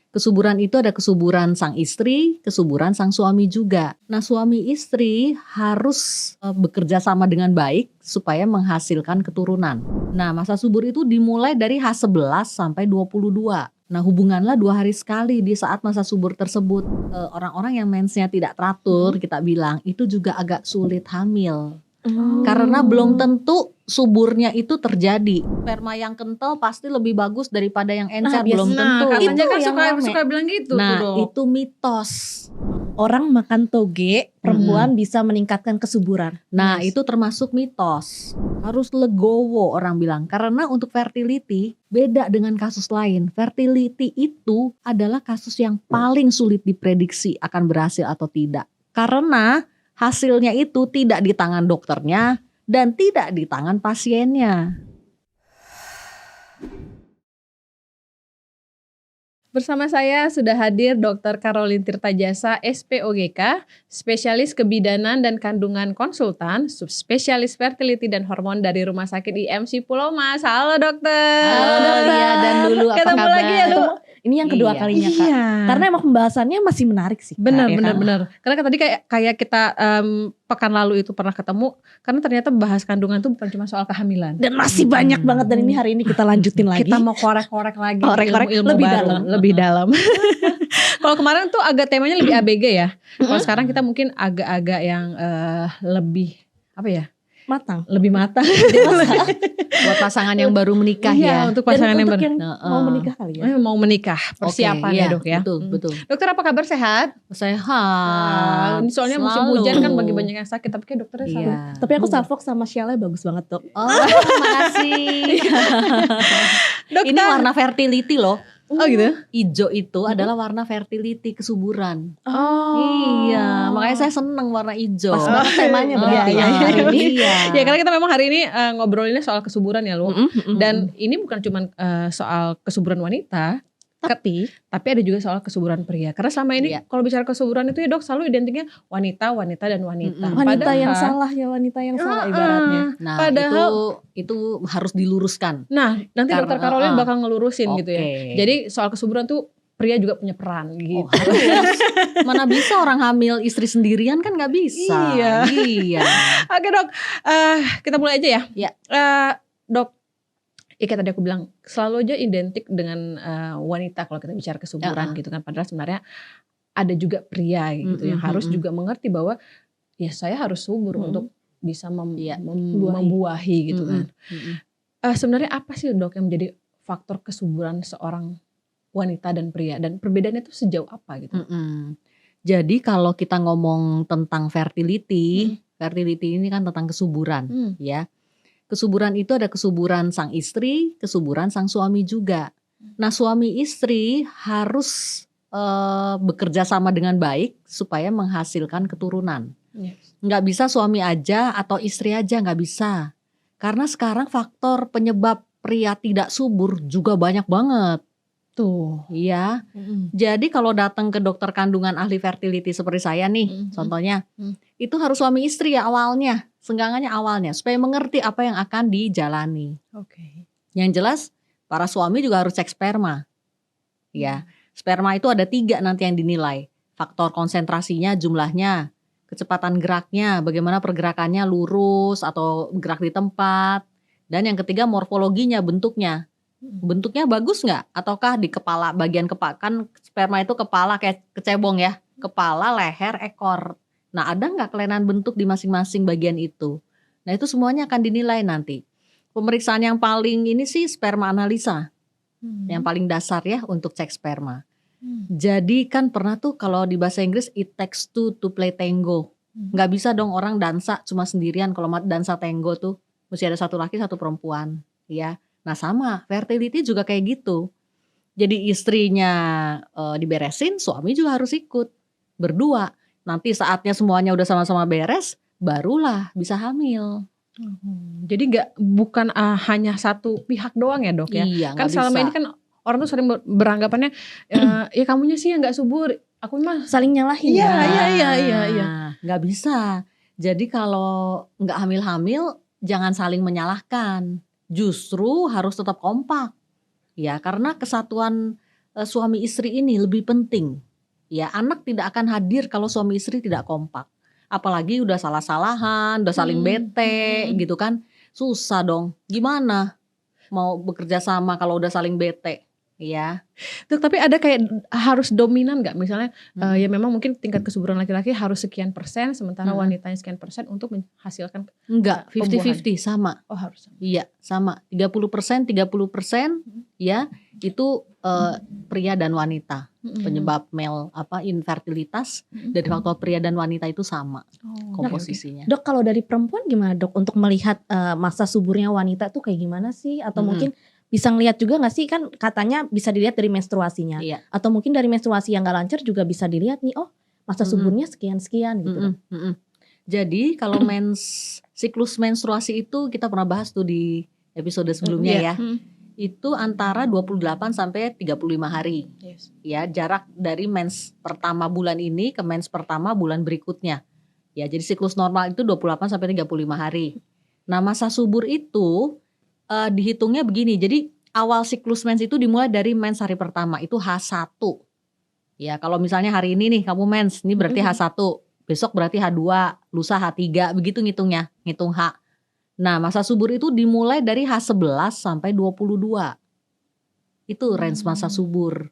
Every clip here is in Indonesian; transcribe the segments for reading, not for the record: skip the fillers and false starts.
Kesuburan itu ada kesuburan sang istri, kesuburan sang suami juga. Nah, suami istri harus bekerja sama dengan baik supaya menghasilkan keturunan. Nah, masa subur itu dimulai dari H11 sampai 22. Nah, hubunganlah 2 hari sekali di saat masa subur tersebut. Orang-orang yang mensnya tidak teratur, kita bilang, itu juga agak sulit hamil. Karena belum tentu suburnya itu terjadi. Sperma yang kental pasti lebih bagus daripada yang encer, belum tentu. Katanya kan yang suka bilang gitu Nah, tuh, Dok. itu mitos. Orang makan toge, perempuan bisa meningkatkan kesuburan. Nah, itu termasuk mitos. Harus legowo orang bilang. Karena untuk fertility beda dengan kasus lain. Fertility itu adalah kasus yang paling sulit diprediksi akan berhasil atau tidak. Karena hasilnya itu tidak di tangan dokternya dan tidak di tangan pasiennya. Bersama saya sudah hadir Dr. Caroline Tirtajasa, SPOGK, spesialis kebidanan dan kandungan konsultan, subspesialis fertility dan hormon dari Rumah Sakit IMC Pulau Mas. Halo dokter. Halo Lia dan Lulu, apa Ketemu kabar? lagi ya, Dok. Ini yang kedua Iya. kalinya Kak. Karena emang pembahasannya masih menarik sih. Kak, Benar, ya kan? benar. Karena tadi kayak kita pekan lalu itu pernah ketemu, karena ternyata bahas kandungan itu bukan cuma soal kehamilan. Dan masih banyak banget, dan ini hari ini kita lanjutin lagi. Kita mau korek-korek lagi, Korek-korek ilmu-ilmu lebih baru, dalam. lebih dalam. Kalau kemarin tuh agak temanya lebih ABG ya. Kalau sekarang kita mungkin agak-agak yang lebih apa ya? matang. Lebih matang. Buat pasangan yang baru menikah Iya, ya. untuk Dan pasangan yang untuk baru yang mau menikah kali ya. mau menikah, persiapan Oke, ya iya, dok ya. Betul, betul. Dokter apa kabar, sehat? Sehat. Ini soalnya musim Selalu. hujan kan bagi banyak yang sakit, tapi kayak dokternya selalu. Iya. Tapi aku salvok sama Shellnya bagus banget dok. Oh, terima kasih. Dokter. Ini warna fertility loh. Oh gitu. Ijo itu adalah warna fertility, kesuburan. Oh. Iya, makanya saya seneng warna ijo. Pas banget temanya Oh, berarti iya, ya hari ini. Iya. Ya karena kita memang hari ini ngobrolinnya soal kesuburan ya lu. Dan ini bukan cuma soal kesuburan wanita, tapi ada juga soal kesuburan pria. Karena selama ini Iya. kalau bicara kesuburan itu ya dok selalu identiknya wanita, dan wanita. Wanita yang Padahal- salah ya, wanita yang salah ibaratnya. Nah, Padahal- itu harus diluruskan. Nah, nanti Karena- dokter Caroline bakal ngelurusin gitu ya. Oke. Jadi soal kesuburan tuh pria juga punya peran gitu. Oh, harus. Mana bisa orang hamil istri sendirian, kan nggak bisa. Iya. Iya. Oke dok, kita mulai aja ya. Ya. Dok, kayak tadi aku bilang selalu aja identik dengan wanita kalau kita bicara kesuburan gitu kan. Padahal sebenarnya ada juga pria gitu yang harus juga mengerti bahwa ya saya harus subur untuk bisa membuahi gitu kan. Sebenarnya apa sih dok yang menjadi faktor kesuburan seorang wanita dan pria, dan perbedaannya itu sejauh apa gitu? Jadi kalau kita ngomong tentang fertility, fertility ini kan tentang kesuburan, ya. Kesuburan itu ada kesuburan sang istri, kesuburan sang suami juga. Nah, suami istri harus bekerja sama dengan baik supaya menghasilkan keturunan. Yes. Nggak bisa suami aja atau istri aja, nggak bisa. Karena sekarang faktor penyebab pria tidak subur juga banyak banget. Tuh. Iya. Jadi kalau datang ke dokter kandungan ahli fertility seperti saya nih, contohnya, itu harus suami istri ya awalnya, senggangannya awalnya, supaya mengerti apa yang akan dijalani. Oke. Yang jelas, para suami juga harus cek sperma. Ya, sperma itu ada 3 nanti yang dinilai. Faktor konsentrasinya, jumlahnya, kecepatan geraknya, bagaimana pergerakannya lurus atau gerak di tempat. Dan yang ketiga morfologinya, bentuknya. Bentuknya bagus nggak? Ataukah di kepala, bagian kepala, kan sperma itu kepala kayak kecebong ya, kepala, leher, ekor. Nah, ada nggak kelainan bentuk di masing-masing bagian itu? Nah, itu semuanya akan dinilai nanti. Pemeriksaan yang paling ini sih sperma analisa, yang paling dasar ya untuk cek sperma. Jadi kan pernah tuh kalau di bahasa Inggris it takes two to play tango. Nggak bisa dong orang dansa cuma sendirian. Kalau dansa tango tuh mesti ada satu laki satu perempuan, ya. Nah sama, fertility juga kayak gitu. Jadi istrinya diberesin, suami juga harus ikut. Berdua, nanti saatnya semuanya udah sama-sama beres, barulah bisa hamil. Jadi bukan hanya satu pihak doang ya dok ya? Iya, Kan nggak selama bisa. ini kan orang tuh sering beranggapannya, ya kamunya sih yang gak subur, aku mah. Saling nyalahin. Iya, ya. iya. Nggak bisa. Jadi kalau nggak hamil-hamil, jangan saling menyalahkan. Justru harus tetap kompak. Ya, karena kesatuan suami istri ini lebih penting. Ya, anak tidak akan hadir kalau suami istri tidak kompak. Apalagi udah salah-salahan, udah saling bete gitu kan. Susah dong. Gimana mau bekerja sama kalau udah saling bete? Ya. Dok, tapi ada kayak harus dominan nggak? Misalnya ya memang mungkin tingkat kesuburan laki-laki harus sekian persen, sementara wanitanya sekian persen untuk menghasilkan. Enggak, 50-50 sama. Oh harus sama. Iya, sama. 30%, 30% ya itu pria dan wanita. Penyebab infertilitas dari faktor pria dan wanita itu sama komposisinya. Dok, kalau dari perempuan gimana dok untuk melihat masa suburnya wanita tuh kayak gimana sih? Atau mungkin bisa ngelihat juga gak sih, kan katanya bisa dilihat dari menstruasinya. Iya. Atau mungkin dari menstruasi yang gak lancar juga bisa dilihat nih, oh masa suburnya sekian-sekian gitu. Jadi kalau siklus menstruasi itu kita pernah bahas tuh di episode sebelumnya ya. Itu antara 28 sampai 35 hari. Yes. Ya, jarak dari mens pertama bulan ini ke mens pertama bulan berikutnya. Ya, jadi siklus normal itu 28 sampai 35 hari. Nah, masa subur itu dihitungnya begini. Jadi awal siklus mens itu dimulai dari mens hari pertama, itu H1. Ya, kalau misalnya hari ini nih kamu mens, ini berarti H1. Besok berarti H2, lusa H3, begitu ngitungnya, ngitung H. Nah, masa subur itu dimulai dari H11 sampai 22. Itu range masa subur.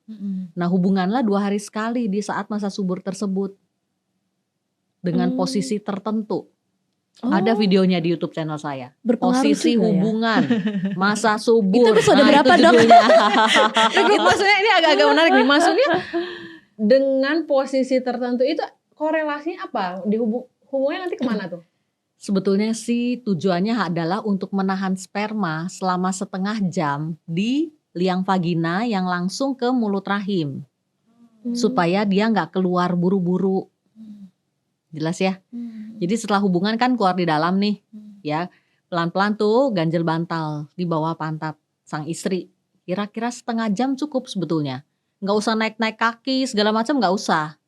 Nah, hubunganlah 2 hari sekali di saat masa subur tersebut. Dengan posisi tertentu. Ada videonya di YouTube channel saya. Posisi juga hubungan masa subur. Itu episode berapa dok? Maksudnya ini agak-agak menarik nih. Maksudnya dengan posisi tertentu itu korelasinya apa? Hubungannya nanti kemana tuh? Sebetulnya sih tujuannya adalah untuk menahan sperma selama setengah jam di liang vagina yang langsung ke mulut rahim. Supaya dia gak keluar buru-buru. Jelas ya? Jadi setelah hubungan kan keluar di dalam nih. Ya, pelan-pelan tuh ganjel bantal di bawah pantat sang istri. Kira-kira setengah jam cukup sebetulnya. Gak usah naik-naik kaki segala macam, gak usah.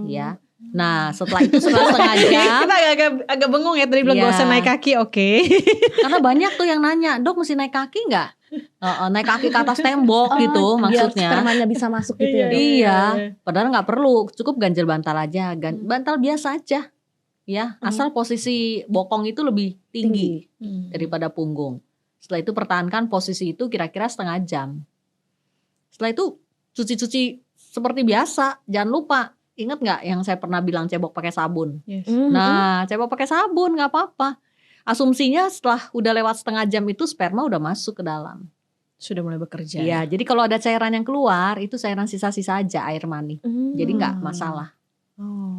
Ya. Nah, setelah itu setengah jam. Kita agak bengong ya tadi bilang gak usah naik kaki, oke. Karena banyak tuh yang nanya, dok mesti naik kaki nggak? Naik kaki ke atas tembok gitu maksudnya. Biar spermanya bisa masuk gitu ya dok? Iya, padahal nggak perlu, cukup ganjel bantal aja, bantal biasa aja. Ya, asal posisi bokong itu lebih tinggi daripada punggung. Setelah itu pertahankan posisi itu kira-kira setengah jam. Setelah itu cuci-cuci seperti biasa, jangan lupa. Ingat nggak yang saya pernah bilang cebok pakai sabun? Yes. Nah, cebok pakai sabun nggak apa-apa. Asumsinya setelah udah lewat setengah jam itu sperma udah masuk ke dalam. Sudah mulai bekerja. Iya, jadi kalau ada cairan yang keluar itu cairan sisa-sisa aja air mani. Jadi nggak masalah.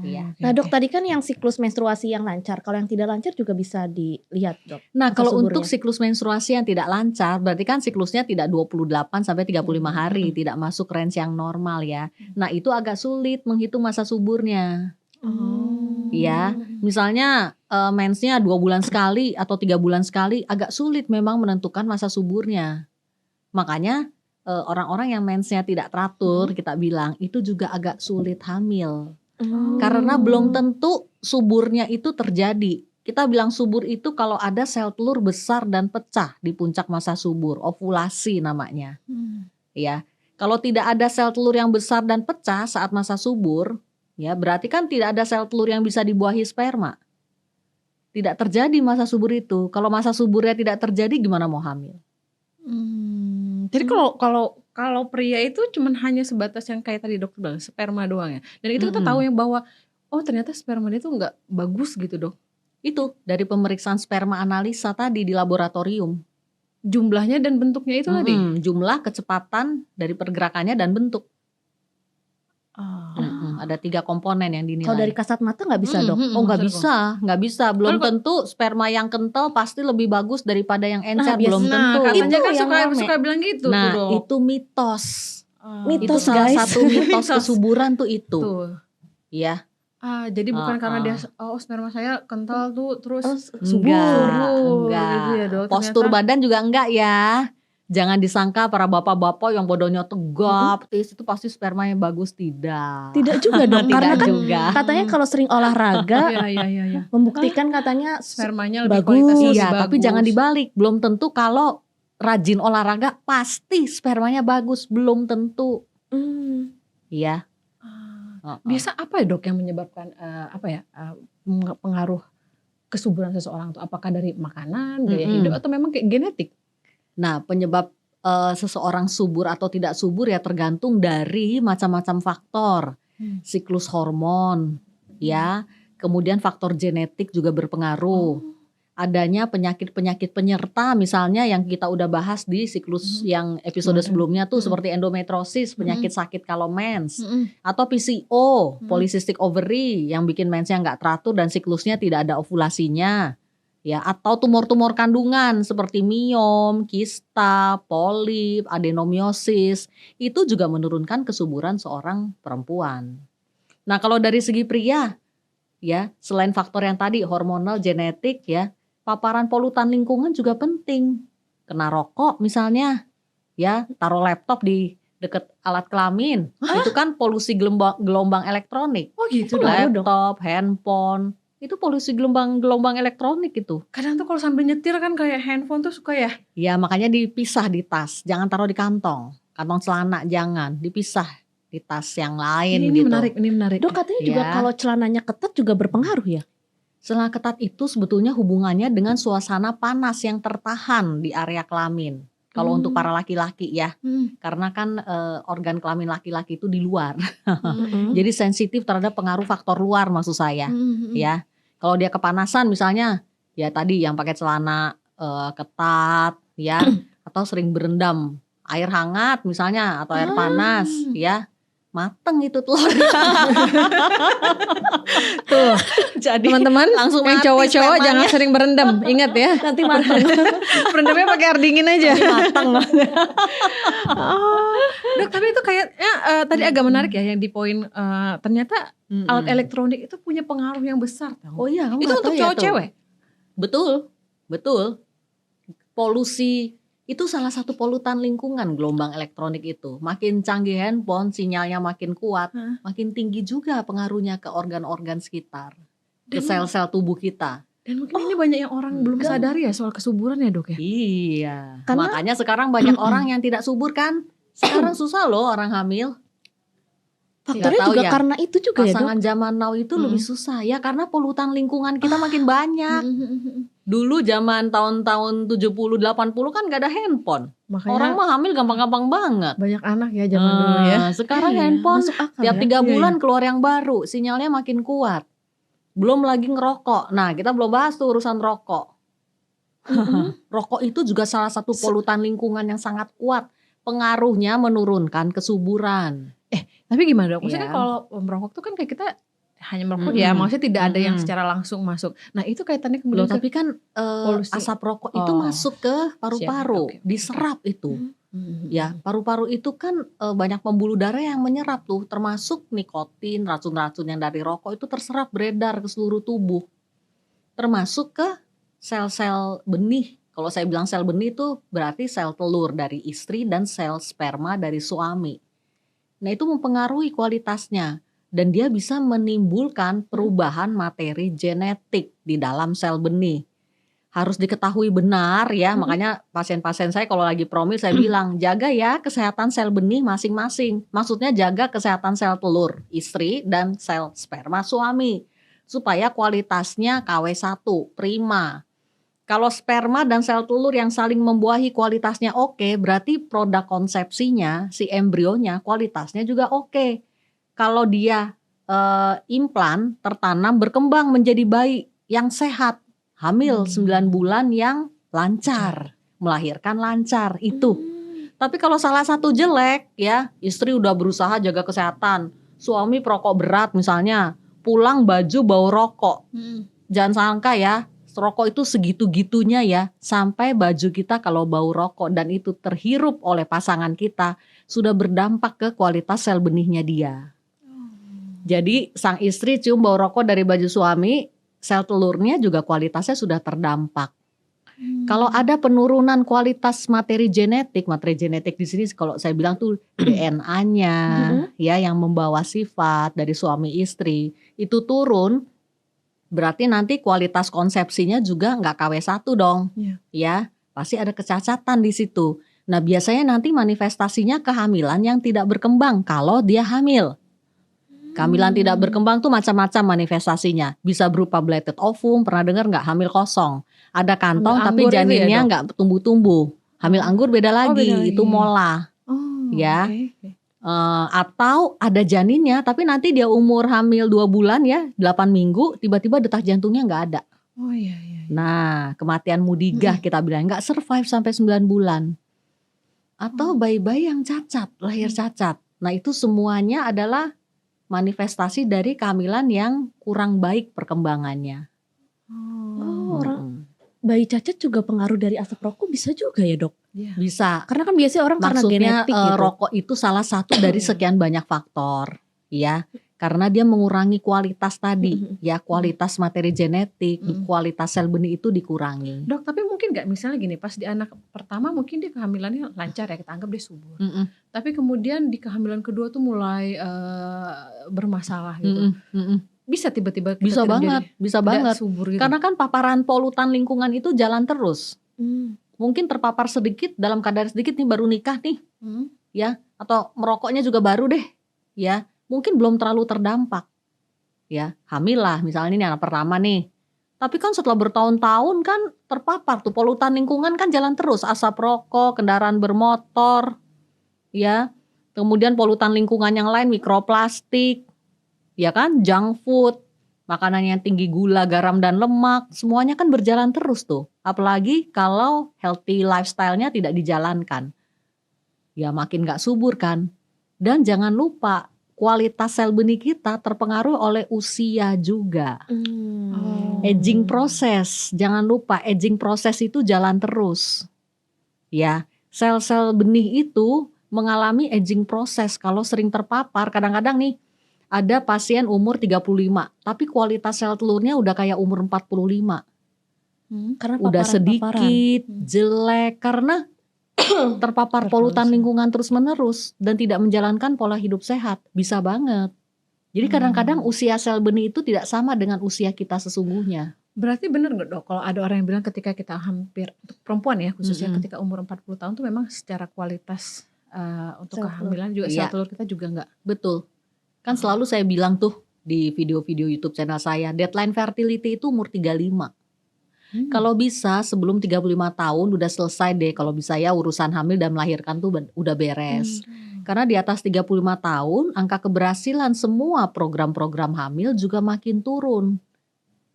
Iya. Nah dok, tadi kan yang siklus menstruasi yang lancar, kalau yang tidak lancar juga bisa dilihat dok. Nah, kalau suburnya. untuk siklus menstruasi yang tidak lancar, berarti kan siklusnya tidak 28 sampai 35 hari, tidak masuk range yang normal ya. Nah, itu agak sulit menghitung masa suburnya. Ya, misalnya mensnya 2 bulan sekali atau 3 bulan sekali, agak sulit memang menentukan masa suburnya. Makanya orang-orang yang mensnya tidak teratur, kita bilang itu juga agak sulit hamil. Karena belum tentu suburnya itu terjadi. Kita bilang subur itu kalau ada sel telur besar dan pecah di puncak masa subur, ovulasi namanya. Ya, kalau tidak ada sel telur yang besar dan pecah saat masa subur, ya berarti kan tidak ada sel telur yang bisa dibuahi sperma. Tidak terjadi masa subur itu. Kalau masa suburnya tidak terjadi, gimana mau hamil? Jadi kalau pria itu cuman hanya sebatas yang kayak tadi dokter bilang, sperma doang ya. Dan itu kita tahu yang bahwa ternyata sperma dia tuh nggak bagus gitu dok. Itu dari pemeriksaan sperma analisa tadi di laboratorium. Jumlahnya dan bentuknya itu tadi. Jumlah, kecepatan dari pergerakannya dan bentuk. Ada 3 komponen yang dinilai. Kalau dari kasat mata nggak bisa dok? Nggak bisa. Belum tentu sperma yang kental pasti lebih bagus daripada yang encer. Belum tentu. Katanya Itu kan yang suka bilang gitu. Nah, tuh, itu mitos. Itu Mitos salah guys. satu mitos kesuburan tuh itu. Ya. Jadi bukan karena dia sperma saya kental tuh terus Enggak. gitu ya dok. Postur badan juga enggak ya. Jangan disangka para bapak-bapak yang badannya tegap, itu pasti spermanya bagus, tidak. Tidak juga dong, karena kan juga. katanya kalau sering olahraga Iya. membuktikan katanya Spermanya lebih bagus. kualitasnya lebih Iya, bagus. tapi jangan dibalik. Belum tentu kalau rajin olahraga pasti spermanya bagus, belum tentu. Ya. Biasa apa ya dok yang menyebabkan pengaruh kesuburan seseorang tuh? Apakah dari makanan, gaya hidup, atau memang kayak genetik? Nah, penyebab seseorang subur atau tidak subur ya tergantung dari macam-macam faktor. Siklus hormon, ya. Kemudian faktor genetik juga berpengaruh. Adanya penyakit-penyakit penyerta misalnya yang kita udah bahas di siklus yang episode sebelumnya tuh, seperti endometriosis, penyakit sakit kalau mens, atau PCO, polycystic ovary, yang bikin mensnya nggak teratur dan siklusnya tidak ada ovulasinya, ya, atau tumor-tumor kandungan seperti miom, kista, polip, adenomiosis, itu juga menurunkan kesuburan seorang perempuan. Nah, kalau dari segi pria, ya, selain faktor yang tadi hormonal, genetik, ya, paparan polutan lingkungan juga penting. Kena rokok misalnya, ya, taruh laptop di deket alat kelamin, itu kan polusi gelombang elektronik. Oh gitu. Laptop, handphone, itu polusi gelombang elektronik itu. Kadang tuh kalau sambil nyetir kan kayak handphone tuh suka ya. Ya, makanya dipisah di tas, jangan taruh di kantong celana jangan, dipisah di tas yang lain Ini gitu. menarik, ini menarik. Dok, katanya juga kalau celananya ketat juga berpengaruh ya? Celana ketat itu sebetulnya hubungannya dengan suasana panas yang tertahan di area kelamin. Kalau untuk para laki-laki ya, karena kan organ kelamin laki-laki itu di luar, jadi sensitif terhadap pengaruh faktor luar maksud saya, ya. Kalau dia kepanasan misalnya, ya tadi yang pakai celana ketat, ya, atau sering berendam air hangat misalnya atau air panas, ya. Mateng itu telurnya. Tuh, jadi teman-teman langsung yang mati cowok-cowok spermanya. jangan sering berendam, ingat ya. Nanti matang. Berendamnya pakai air dingin aja. Mateng. Dok, tapi itu kayaknya tadi agak menarik ya yang di poin ternyata alat elektronik itu punya pengaruh yang besar. Oh iya, kamu Itu nggak untuk tahu ya, cowok-cewek. Betul. Polusi itu salah satu polutan lingkungan, gelombang elektronik itu. Makin canggih handphone, sinyalnya makin kuat, makin tinggi juga pengaruhnya ke organ-organ sekitar, ke sel-sel tubuh kita. Dan mungkin ini banyak yang orang belum sadari ya soal kesuburan ya dok ya. Iya. Karena- Makanya sekarang banyak orang yang tidak subur kan. Sekarang susah loh orang hamil. Faktornya Nggak tahu juga ya. karena itu juga ya dok. Pasangan zaman now itu lebih susah ya karena polutan lingkungan kita makin banyak. Dulu zaman tahun-tahun 70-80 kan gak ada handphone. Makanya Orang mah hamil gampang-gampang banget. banyak anak ya zaman dulu ya. Sekarang Iya, handphone masuk akal tiap ya. 3 Iya, bulan keluar yang baru, sinyalnya makin kuat. Belum lagi ngerokok. Nah, kita belum bahas tuh urusan rokok. Rokok itu juga salah satu polutan lingkungan yang sangat kuat. Pengaruhnya menurunkan kesuburan. Tapi gimana dok? Maksudnya Iya. kalau merokok tuh kan kayak kita hanya merokok ya, maksudnya tidak ada yang secara langsung masuk. Nah itu kaitannya Loh, kemudian tapi kan polusi. asap rokok itu Oh. masuk ke paru-paru, Siap, oke. diserap itu. Ya, paru-paru itu kan banyak pembuluh darah yang menyerap tuh, termasuk nikotin, racun-racun yang dari rokok itu terserap beredar ke seluruh tubuh. Termasuk ke sel-sel benih. Kalau saya bilang sel benih itu berarti sel telur dari istri dan sel sperma dari suami. Nah, itu mempengaruhi kualitasnya dan dia bisa menimbulkan perubahan materi genetik di dalam sel benih. Harus diketahui benar ya, makanya pasien-pasien saya kalau lagi promil saya bilang jaga ya kesehatan sel benih masing-masing. Maksudnya jaga kesehatan sel telur istri dan sel sperma suami supaya kualitasnya KW1 prima. Kalau sperma dan sel telur yang saling membuahi kualitasnya oke, berarti produk konsepsinya si embrionya kualitasnya juga oke. Kalau dia implan tertanam berkembang menjadi bayi yang sehat. Hamil 9 bulan yang lancar, melahirkan lancar itu. Tapi kalau salah satu jelek ya, istri udah berusaha jaga kesehatan, suami perokok berat misalnya, pulang baju bau rokok. Jangan sangka ya, rokok itu segitu-gitunya ya, sampai baju kita kalau bau rokok dan itu terhirup oleh pasangan kita, sudah berdampak ke kualitas sel benihnya dia. Jadi sang istri cium bau rokok dari baju suami, sel telurnya juga kualitasnya sudah terdampak. Kalau ada penurunan kualitas materi genetik di sini kalau saya bilang tuh DNA-nya ya yang membawa sifat dari suami istri itu turun, berarti nanti kualitas konsepsinya juga nggak KW1 dong. Iya. Ya, pasti ada kecacatan di situ. Nah biasanya nanti manifestasinya kehamilan yang tidak berkembang kalau dia hamil. Kehamilan tidak berkembang tuh macam-macam manifestasinya. Bisa berupa bladed ovum, pernah dengar nggak? Hamil kosong. Ada kantong Hamil tapi anggur itu ya, janinnya Dok? nggak tumbuh-tumbuh. Hamil anggur beda beda lagi, lagi. itu mola. Ya. Oke. Atau ada janinnya tapi nanti dia umur hamil 2 bulan ya, 8 minggu, tiba-tiba detak jantungnya nggak ada. Oh iya iya. Nah, kematian mudigah kita bilang nggak survive sampai 9 bulan. Atau bayi-bayi yang cacat, lahir cacat. Nah, itu semuanya adalah manifestasi dari kehamilan yang kurang baik perkembangannya. Orang bayi cacat juga pengaruh dari asap rokok bisa juga ya dok? Iya. Bisa. Karena kan biasanya orang karena Maksudnya genetik gitu. rokok itu salah satu dari sekian banyak faktor, ya. Karena dia mengurangi kualitas tadi, ya kualitas materi genetik, kualitas sel benih itu dikurangi. Dok, tapi mungkin nggak misalnya gini, pas di anak pertama mungkin dia kehamilannya lancar ya, kita anggap dia subur. Tapi kemudian di kehamilan kedua tuh mulai bermasalah gitu. Bisa tiba-tiba kita Bisa tidak banget, menjadi- bisa tidak banget. subur gitu. Karena kan paparan polutan lingkungan itu jalan terus. Mungkin terpapar sedikit dalam kadar sedikit nih baru nikah nih, ya, atau merokoknya juga baru deh, ya. Mungkin belum terlalu terdampak, ya, hamil lah misalnya ini anak pertama nih. Tapi kan setelah bertahun-tahun kan terpapar tuh polutan lingkungan kan jalan terus, asap rokok, kendaraan bermotor, ya, kemudian polutan lingkungan yang lain mikroplastik, ya kan, junk food, makanan yang tinggi gula, garam dan lemak, semuanya kan berjalan terus tuh. Apalagi kalau healthy lifestyle-nya tidak dijalankan, ya makin gak subur kan. Dan jangan lupa kualitas sel benih kita terpengaruh oleh usia juga. Aging proses, jangan lupa aging proses itu jalan terus. Ya, sel-sel benih itu mengalami aging proses kalau sering terpapar. Kadang-kadang nih ada pasien umur 35, tapi kualitas sel telurnya udah kayak umur 45. Karena Udah paparan-paparan. sedikit, jelek karena terpapar polutan lingkungan terus-menerus dan tidak menjalankan pola hidup sehat. Bisa banget. Jadi kadang-kadang usia sel benih itu tidak sama dengan usia kita sesungguhnya. Berarti benar nggak dok kalau ada orang yang bilang ketika kita hampir, untuk perempuan ya khususnya ketika umur 40 tahun tuh memang secara kualitas untuk Sel kehamilan juga Iya. sel telur kita juga nggak. Betul. Kan selalu saya bilang tuh di video-video YouTube channel saya, deadline fertility itu umur 35. Kalau bisa sebelum 35 tahun udah selesai deh, kalau bisa ya urusan hamil dan melahirkan tuh udah beres. Karena di atas 35 tahun angka keberhasilan semua program-program hamil juga makin turun.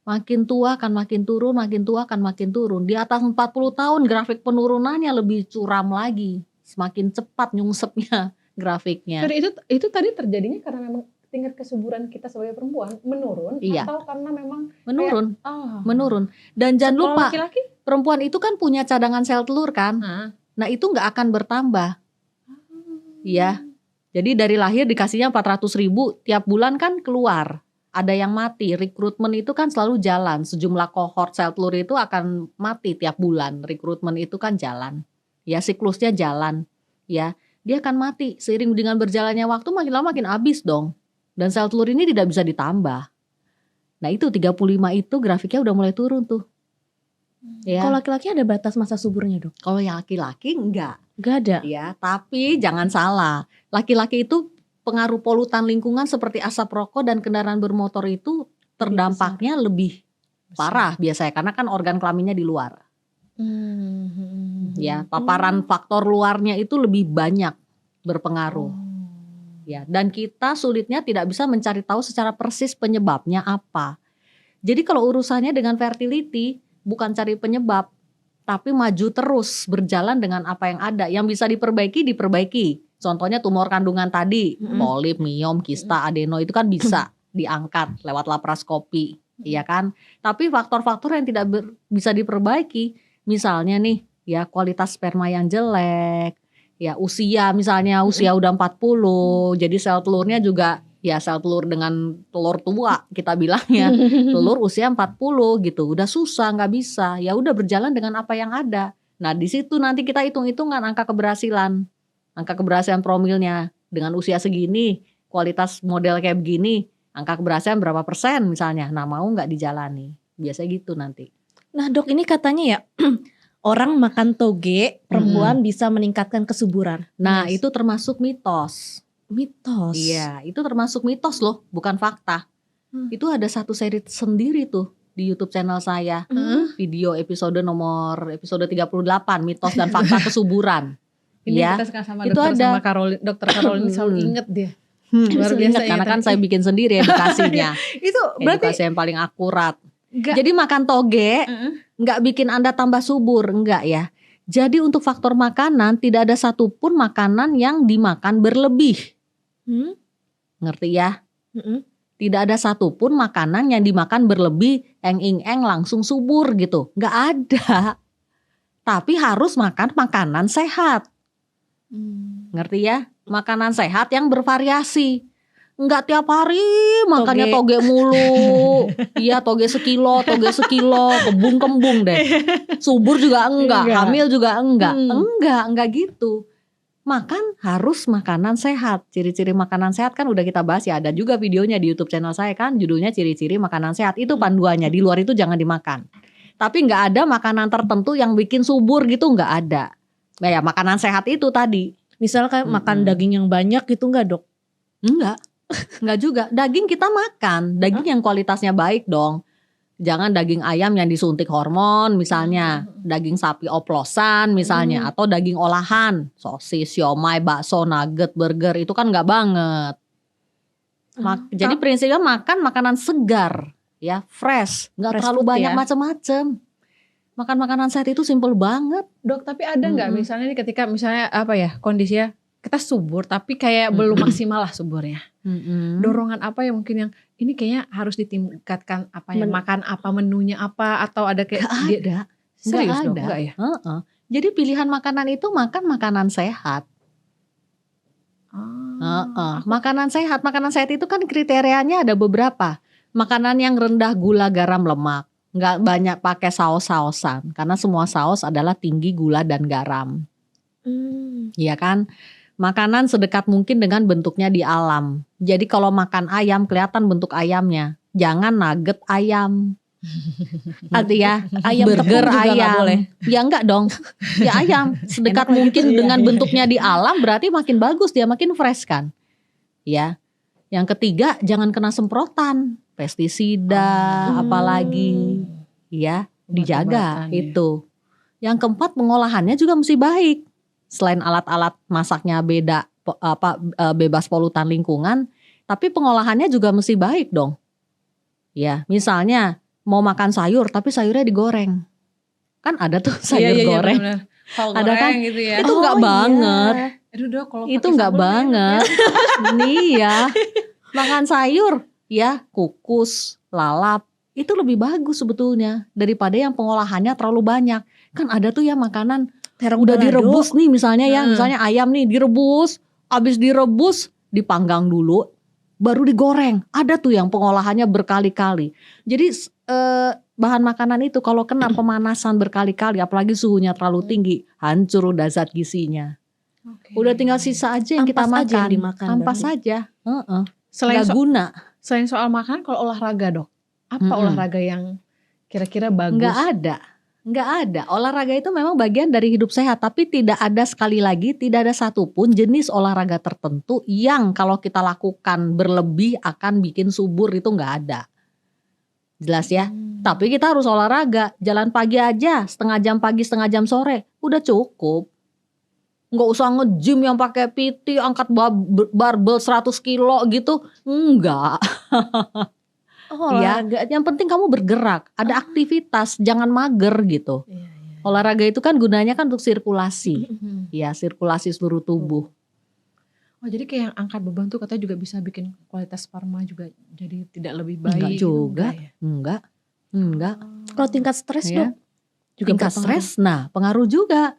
Makin tua akan makin turun, makin tua akan makin turun. Di atas 40 tahun grafik penurunannya lebih curam lagi. Semakin cepat nyungsepnya grafiknya. Jadi itu tadi terjadinya karena memang tingkat kesuburan kita sebagai perempuan menurun Iya. atau karena memang Menurun, ah menurun. Dan jangan kalau lupa laki-laki perempuan itu kan punya cadangan sel telur kan. Nah itu nggak akan bertambah. Ya, jadi dari lahir dikasihnya 400.000 tiap bulan kan keluar. Ada yang mati, rekrutmen itu kan selalu jalan. Sejumlah kohort sel telur itu akan mati tiap bulan. Rekrutmen itu kan jalan. Ya siklusnya jalan. Ya, dia akan mati. Seiring dengan berjalannya waktu makin lama makin habis dong. Dan sel telur ini tidak bisa ditambah. Nah itu 35 itu grafiknya udah mulai turun tuh. Ya. Kalau laki-laki ada batas masa suburnya dok? Kalau yang laki-laki enggak. Gak ada. Ya, tapi jangan salah. Laki-laki itu pengaruh polutan lingkungan seperti asap rokok dan kendaraan bermotor itu terdampaknya lebih parah biasanya karena kan organ kelaminnya di luar. Ya, paparan faktor luarnya itu lebih banyak berpengaruh. Ya, dan kita sulitnya tidak bisa mencari tahu secara persis penyebabnya apa. Jadi kalau urusannya dengan fertility bukan cari penyebab, tapi maju terus berjalan dengan apa yang ada. Yang bisa diperbaiki. Contohnya tumor kandungan tadi, polip, miom, kista, adeno itu kan bisa diangkat lewat laparoskopi, ya kan? Tapi faktor-faktor yang tidak bisa diperbaiki, misalnya nih, ya kualitas sperma yang jelek, ya usia misalnya usia udah 40, jadi sel telurnya juga ya sel telur dengan telur tua kita bilangnya, telur usia 40 gitu, udah susah nggak bisa, ya udah berjalan dengan apa yang ada. Nah di situ nanti kita hitung-hitungan angka keberhasilan promilnya dengan usia segini, kualitas model kayak begini, angka keberhasilan berapa persen misalnya, nah mau nggak dijalani, biasanya gitu nanti. Nah dok ini katanya ya orang makan toge perempuan bisa meningkatkan kesuburan. Nah, Yes. itu termasuk mitos. Mitos. Iya, itu termasuk mitos loh, bukan fakta. Itu ada satu seri sendiri tuh di YouTube channel saya. Video episode 38, mitos dan fakta kesuburan. Ini Ya, kita sekarang sama itu dokter ada. sama Dokter Caroline selalu inget dia. Luar Luar biasa karena kan ingatan. saya bikin sendiri edukasinya. Itu berarti Edukasi yang paling akurat. enggak. Jadi makan toge nggak bikin Anda tambah subur, enggak ya. Jadi untuk faktor makanan tidak ada satupun makanan yang dimakan berlebih. Hmm? Ngerti ya? Mm-mm. Tidak ada satupun makanan yang dimakan berlebih, eng langsung subur gitu. Nggak ada. Tapi harus makan makanan sehat. Ngerti ya? Makanan sehat yang bervariasi. Enggak tiap hari makannya toge mulu. Iya, toge sekilo, kembung deh. Subur juga enggak, hamil juga enggak. Enggak gitu. Makan harus makanan sehat. Ciri-ciri makanan sehat kan udah kita bahas ya. Ada juga videonya di YouTube channel saya kan, judulnya ciri-ciri makanan sehat. Itu panduannya. Di luar itu jangan dimakan. Tapi nggak ada makanan tertentu yang bikin subur gitu, nggak ada. Nah ya makanan sehat itu tadi. Misal kayak makan daging yang banyak gitu enggak, Dok? Enggak juga. Daging kita makan, daging yang kualitasnya baik dong. Jangan daging ayam yang disuntik hormon misalnya, daging sapi oplosan misalnya, atau daging olahan, sosis, siomay, bakso, nugget, burger, itu kan nggak banget. Jadi prinsipnya makan makanan segar, ya fresh, nggak Fresh terlalu food banyak ya. macam-macam. Makan makanan sehat itu simple banget. Dok, tapi ada nggak misalnya nih ketika misalnya apa ya kondisinya kita subur tapi kayak belum maksimal lah suburnya. Dorongan apa yang mungkin yang ini kayaknya harus ditingkatkan apa ya makan apa menunya apa atau ada kayak Nggak ada. serius Nggak dong ada. enggak ya? Jadi pilihan makanan itu makan makanan sehat. Makanan sehat itu kan kriterianya ada beberapa. Makanan yang rendah gula, garam, lemak, nggak banyak pakai saus-sausan karena semua saus adalah tinggi gula dan garam. Iya kan? Makanan sedekat mungkin dengan bentuknya di alam. Jadi kalau makan ayam kelihatan bentuk ayamnya. Jangan nugget ayam. Artinya Ayam tepung burger juga nggak ayam. boleh. Ya enggak dong. Ya ayam sedekat Enak mungkin gitu ya. dengan bentuknya di alam berarti makin bagus dia, makin fresh kan. Ya. Yang ketiga jangan kena semprotan, pestisida apalagi. Ya, dijaga Obat-obatan, ya. itu. Yang keempat pengolahannya juga mesti baik. Selain alat-alat masaknya bebas polutan lingkungan, tapi pengolahannya juga mesti baik dong. Ya, misalnya mau makan sayur tapi sayurnya digoreng. Kan ada tuh sayur goreng. Bener-bener. Kol Ada kan? goreng gitu ya. Itu enggak banget. Aduh Dok, kalau Itu pakai enggak sambal banget. Nih ya. Makan sayur ya, kukus, lalap, itu lebih bagus sebetulnya daripada yang pengolahannya terlalu banyak. Kan ada tuh ya makanan Terong udah balado. direbus nih misalnya ya, misalnya ayam nih direbus, abis direbus dipanggang dulu, baru digoreng. Ada tuh yang pengolahannya berkali-kali. Jadi bahan makanan itu kalau kena pemanasan berkali-kali, apalagi suhunya terlalu tinggi, hancur udah zat gizinya. Oke. Udah tinggal sisa aja yang kita Ampas aja makan, yang dimakan ampas berarti. aja, Selain nggak guna. selain soal makanan, kalau olahraga Dok, apa olahraga yang kira-kira bagus? Nggak ada. Olahraga itu memang bagian dari hidup sehat, tapi tidak ada, sekali lagi tidak ada satupun jenis olahraga tertentu yang kalau kita lakukan berlebih akan bikin subur, itu nggak ada. Jelas ya. Tapi kita harus olahraga, jalan pagi aja, setengah jam pagi, setengah jam sore, udah cukup. Nggak usah nge-gym yang pakai PT, angkat barbel 100 kilo gitu, enggak. Ya, olahraga. yang penting kamu bergerak, ada aktivitas, jangan mager gitu. Olahraga itu kan gunanya kan untuk sirkulasi, ya sirkulasi seluruh tubuh. Oh jadi kayak yang angkat beban tuh katanya juga bisa bikin kualitas sperma juga jadi tidak lebih baik. Enggak gitu, juga, enggak enggak. Kalau tingkat stres, Ya. Dok, juga Tingkat berpengaruh. stres, nah pengaruh juga.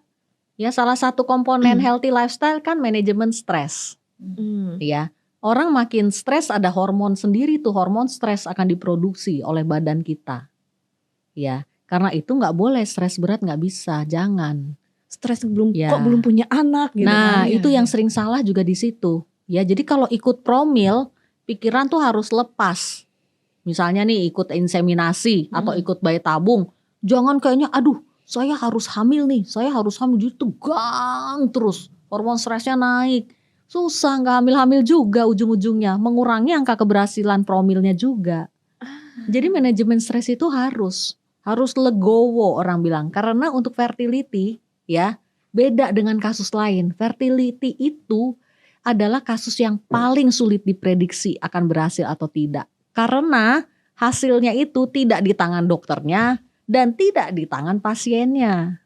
Ya salah satu komponen healthy lifestyle kan manajemen stres. Ya, orang makin stres ada hormon sendiri tuh, hormon stres akan diproduksi oleh badan kita. Ya, karena itu nggak boleh stres berat, nggak bisa, jangan. Stres belum Ya. kok belum punya anak gitu Nah, kan. itu yang sering salah juga di situ. Ya, jadi kalau ikut promil, pikiran tuh harus lepas. Misalnya nih ikut inseminasi atau ikut bayi tabung, jangan kayaknya aduh saya harus hamil nih, saya harus hamil, jadi tegang terus, hormon stresnya naik, susah, nggak hamil-hamil juga ujung-ujungnya, mengurangi angka keberhasilan promilnya juga. Jadi manajemen stres itu harus legowo orang bilang, karena untuk fertility ya beda dengan kasus lain. Fertility itu adalah kasus yang paling sulit diprediksi akan berhasil atau tidak, karena hasilnya itu tidak di tangan dokternya dan tidak di tangan pasiennya.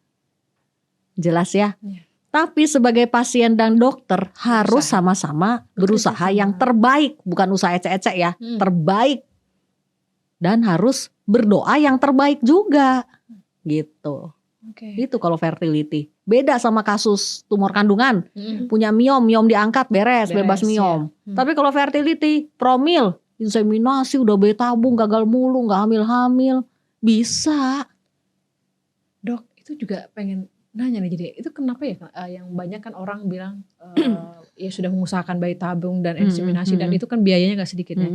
Jelas ya? Ya. Tapi sebagai pasien dan dokter harus sama-sama berusaha yang terbaik, bukan usaha ecek-ecek ya, terbaik. Dan harus berdoa yang terbaik juga. Gitu. Itu kalau fertility. Beda sama kasus tumor kandungan. Punya miom diangkat beres bebas miom. Ya. Tapi kalau fertility, promil, inseminasi udah bayi tabung gagal mulu, nggak hamil-hamil, bisa. Dok, itu juga pengen nanya nih, jadi itu kenapa ya yang banyak kan orang bilang ya sudah mengusahakan bayi tabung dan inseminasi dan itu kan biayanya nggak sedikit ya.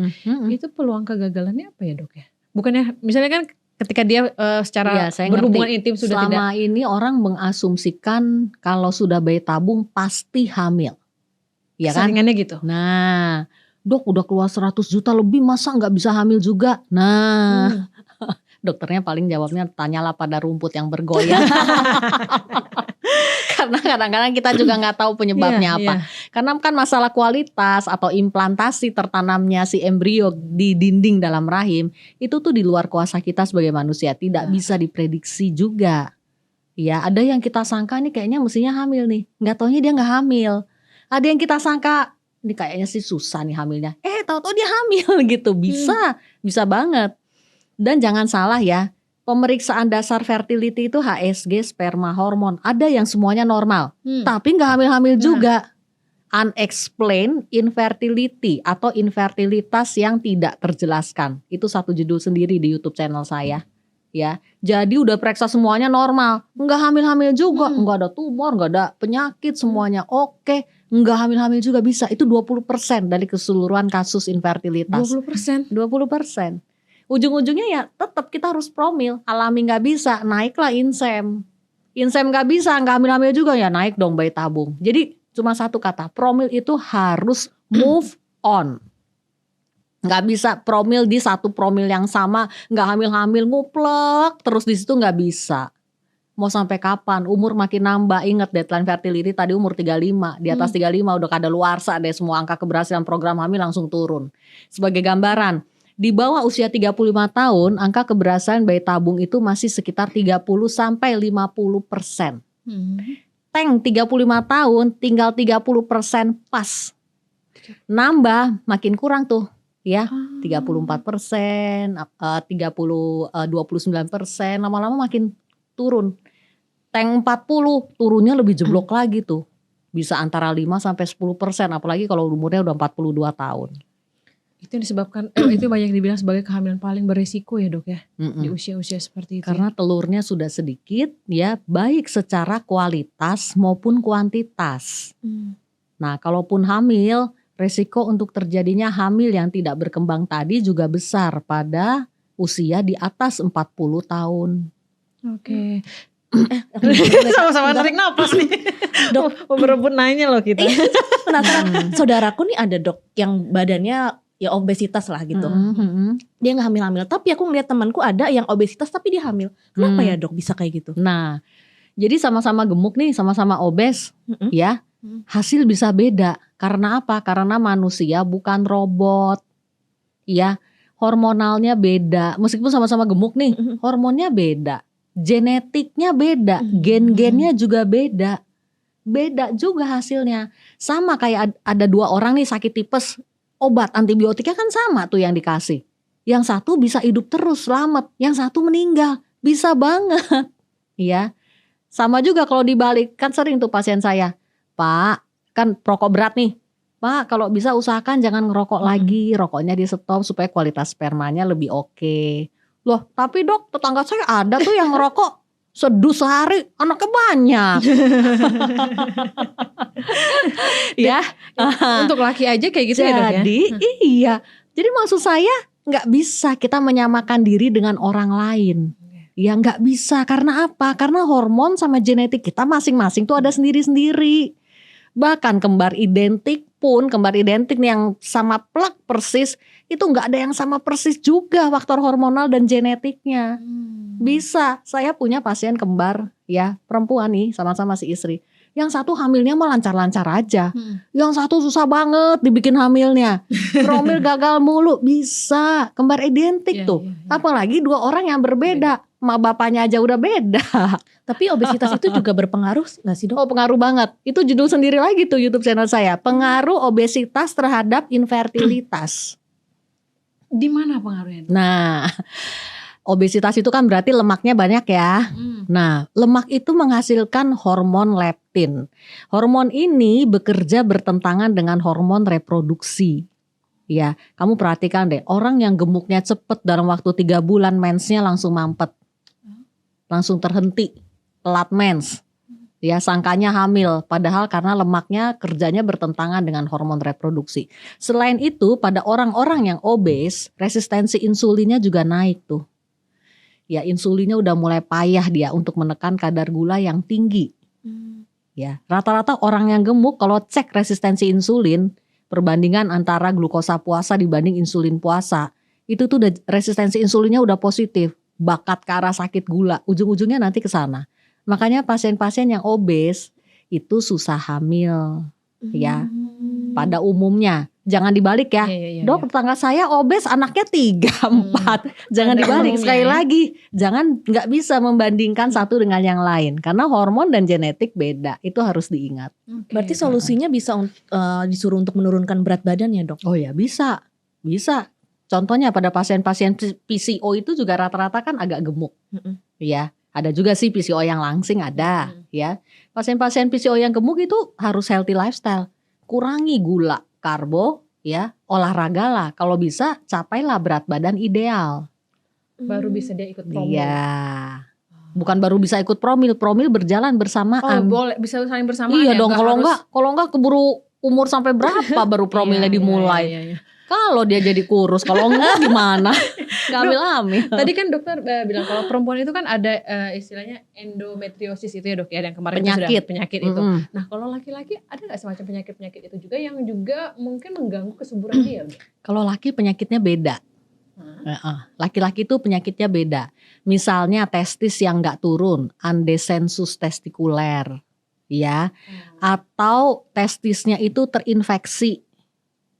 Itu peluang kegagalannya apa ya dok ya? Bukannya misalnya kan ketika dia secara berhubungan intim sudah tidak. Selama ini orang mengasumsikan kalau sudah bayi tabung pasti hamil. Ya kan? Saringannya gitu. Nah, dok udah keluar 100 juta lebih masa nggak bisa hamil juga? Nah, dokternya paling jawabnya tanyalah pada rumput yang bergoyang. Karena kadang-kadang kita juga nggak tahu penyebabnya apa. Karena kan masalah kualitas atau implantasi tertanamnya si embrio di dinding dalam rahim itu tuh di luar kuasa kita sebagai manusia, tidak bisa diprediksi juga. Ya, ada yang kita sangka nih kayaknya mestinya hamil nih, nggak taunya dia nggak hamil. Ada yang kita sangka ini kayaknya sih susah nih hamilnya, tahu-tahu dia hamil gitu, bisa banget. Dan jangan salah ya, pemeriksaan dasar fertility itu HSG, sperma, hormon. Ada yang semuanya normal, tapi nggak hamil-hamil juga. Unexplained infertility atau infertilitas yang tidak terjelaskan. Itu satu judul sendiri di YouTube channel saya. Ya, jadi udah periksa semuanya normal, nggak hamil-hamil juga, nggak ada tumor, nggak ada penyakit, semuanya oke, nggak hamil-hamil juga bisa. Itu 20% dari keseluruhan kasus infertilitas. 20%. Ujung-ujungnya ya tetap kita harus promil. Alami nggak bisa, naiklah insem nggak bisa, nggak hamil-hamil juga ya naik dong bayi tabung. Jadi cuma satu kata, promil itu harus move on. Nggak bisa promil di satu promil yang sama, nggak hamil-hamil nguplek terus di situ, nggak bisa. Mau sampai kapan? Umur makin nambah. Ingat deadline fertility tadi umur 35. Di atas 35 udah kadaluarsa deh, semua angka keberhasilan program hamil langsung turun. Sebagai gambaran, di bawah usia 35 tahun, angka keberhasilan bayi tabung itu masih sekitar 30-50%. Tank 35 tahun tinggal 30% pas. Nambah makin kurang tuh ya, 34%, 29%, lama-lama makin turun. Tank 40 turunnya lebih jeblok lagi tuh. Bisa antara 5-10%, apalagi kalau umurnya udah 42 tahun. Itu yang disebabkan itu banyak dibilang sebagai kehamilan paling berisiko ya dok ya, di usia-usia seperti itu. Karena telurnya sudah sedikit ya, baik secara kualitas maupun kuantitas. Nah, kalaupun hamil, resiko untuk terjadinya hamil yang tidak berkembang tadi juga besar pada usia di atas 40 tahun. Oke. Sama-sama tarik napas nih. Dok, mau berebut nanya loh kita. Penasaran, saudaraku nih ada dok yang badannya ya obesitas lah gitu. Dia gak hamil-hamil, tapi aku ngeliat temanku ada yang obesitas tapi dia hamil. Kenapa ya dok bisa kayak gitu? Nah, jadi sama-sama gemuk nih, sama-sama obes ya, hasil bisa beda. Karena apa? Karena manusia bukan robot. Ya, hormonalnya beda. Meskipun sama-sama gemuk nih, hormonnya beda. Genetiknya beda, gen-gennya juga beda. Beda juga hasilnya. Sama kayak ada dua orang nih sakit tipes, obat antibiotiknya kan sama tuh yang dikasih. Yang satu bisa hidup terus selamat, yang satu meninggal. Bisa banget. Ya. Sama juga kalau dibalik, kan sering tuh pasien saya, Pak, kan perokok berat nih. Pak, kalau bisa usahakan jangan ngerokok lagi, rokoknya di stop supaya kualitas spermanya lebih oke. Loh, tapi dok, tetangga saya ada tuh yang ngerokok sedus sehari, anaknya banyak. Ya, untuk laki aja kayak gitu ya dok ya. Jadi iya, jadi maksud saya nggak bisa kita menyamakan diri dengan orang lain. Ya nggak bisa, karena apa? Karena hormon sama genetik kita masing-masing tuh ada sendiri-sendiri. Bahkan kembar identik nih yang sama plak persis, itu nggak ada yang sama persis juga faktor hormonal dan genetiknya. Bisa, saya punya pasien kembar ya, perempuan nih, sama-sama si istri. Yang satu hamilnya mah lancar-lancar aja, yang satu susah banget dibikin hamilnya, promil gagal mulu. Bisa, kembar identik tuh. Apalagi dua orang yang berbeda, mak bapaknya aja udah beda. Tapi obesitas itu juga berpengaruh gak sih dok? Oh, pengaruh banget. Itu judul sendiri lagi tuh YouTube channel saya, pengaruh obesitas terhadap infertilitas. Di mana pengaruhnya? Nah, obesitas itu kan berarti lemaknya banyak ya. Nah, lemak itu menghasilkan hormon leptin. Hormon ini bekerja bertentangan dengan hormon reproduksi. Ya, kamu perhatikan deh, orang yang gemuknya cepet dalam waktu 3 bulan mensnya langsung mampet. Langsung terhenti, telat mens. Ya, sangkanya hamil, padahal karena lemaknya kerjanya bertentangan dengan hormon reproduksi. Selain itu, pada orang-orang yang obes, resistensi insulinnya juga naik tuh. Ya, insulinnya udah mulai payah dia untuk menekan kadar gula yang tinggi. Ya, rata-rata orang yang gemuk kalau cek resistensi insulin, perbandingan antara glukosa puasa dibanding insulin puasa, itu tuh udah resistensi insulinnya udah positif, bakat ke arah sakit gula, ujung-ujungnya nanti ke sana. Makanya pasien-pasien yang obes itu susah hamil, ya. Pada umumnya, jangan dibalik ya. Dok, tetangga saya obes, anaknya 3, 4. Jangan dibalik, sekali lagi. Jangan, nggak bisa membandingkan satu dengan yang lain. Karena hormon dan genetik beda, itu harus diingat. Berarti solusinya bisa disuruh untuk menurunkan berat badan ya dok? Oh ya, bisa. Contohnya pada pasien-pasien PCO itu juga rata-rata kan agak gemuk. Ya. Ada juga sih PCO yang langsing ada ya. Pasien-pasien PCO yang gemuk itu harus healthy lifestyle. Kurangi gula, karbo ya, olahraga lah. Kalau bisa capailah berat badan ideal. Baru bisa dia ikut promil. Iya. Bukan baru bisa ikut promil berjalan bersamaan. Oh, boleh bisa saling bersamaan. Iya ya? dong, kalau enggak keburu umur sampai berapa baru promilnya dimulai. Iya. Kalau dia jadi kurus, kalau enggak gimana? Hamil. Tadi kan dokter bilang kalau perempuan itu kan ada istilahnya endometriosis itu ya dok ya, yang kemarin penyakit itu. Nah kalau laki-laki ada nggak semacam penyakit itu juga yang juga mungkin mengganggu kesuburan dia? Kalau laki penyakitnya beda. Laki-laki itu penyakitnya beda. Misalnya testis yang nggak turun, andesensus testikuler, ya, atau testisnya itu terinfeksi,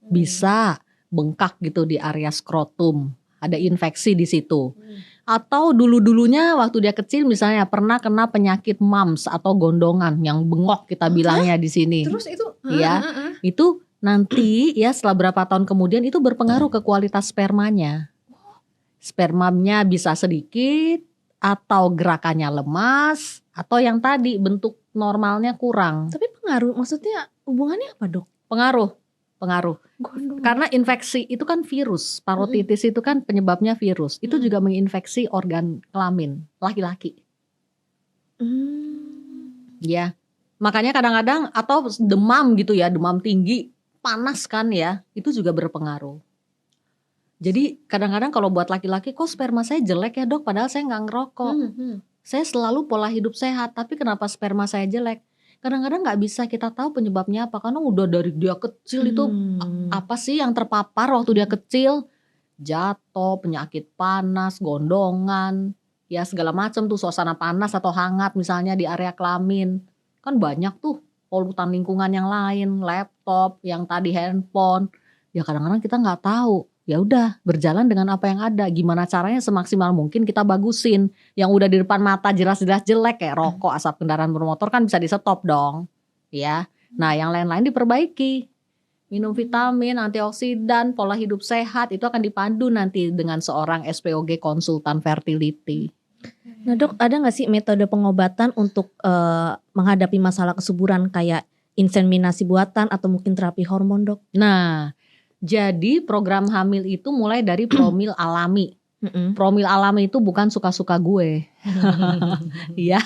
bisa bengkak gitu di area skrotum, ada infeksi di situ. Atau dulu-dulunya waktu dia kecil misalnya pernah kena penyakit mumps atau gondongan yang bengok kita bilangnya di sini. Terus itu itu nanti ya setelah berapa tahun kemudian itu berpengaruh ke kualitas spermanya. Spermanya bisa sedikit atau gerakannya lemas atau yang tadi bentuk normalnya kurang. Tapi pengaruh, maksudnya hubungannya apa dok? Pengaruh. Karena infeksi itu kan virus, parotitis itu kan penyebabnya virus. Itu juga menginfeksi organ kelamin laki-laki. Ya, makanya kadang-kadang atau demam gitu ya, demam tinggi, panas kan ya, itu juga berpengaruh. Jadi kadang-kadang kalau buat laki-laki kok sperma saya jelek ya dok, padahal saya nggak ngerokok. Saya selalu pola hidup sehat, tapi kenapa sperma saya jelek? Kadang-kadang nggak bisa kita tahu penyebabnya apa, karena udah dari dia kecil itu apa sih yang terpapar waktu dia kecil, jatuh, penyakit panas, gondongan, ya segala macam tuh, suasana panas atau hangat misalnya di area kelamin, kan banyak tuh polutan lingkungan yang lain, laptop, yang tadi handphone, ya kadang-kadang kita nggak tahu. Ya udah berjalan dengan apa yang ada, gimana caranya semaksimal mungkin kita bagusin. Yang udah di depan mata jelas-jelas jelek kayak rokok, asap kendaraan bermotor kan bisa di stop dong ya. Nah yang lain-lain diperbaiki, minum vitamin, antioksidan, pola hidup sehat, itu akan dipandu nanti dengan seorang SPOG konsultan fertility. Nah dok, ada gak sih metode pengobatan untuk menghadapi masalah kesuburan kayak inseminasi buatan atau mungkin terapi hormon dok? Nah jadi program hamil itu mulai dari promil alami. Promil alami itu bukan suka-suka gue. Ya,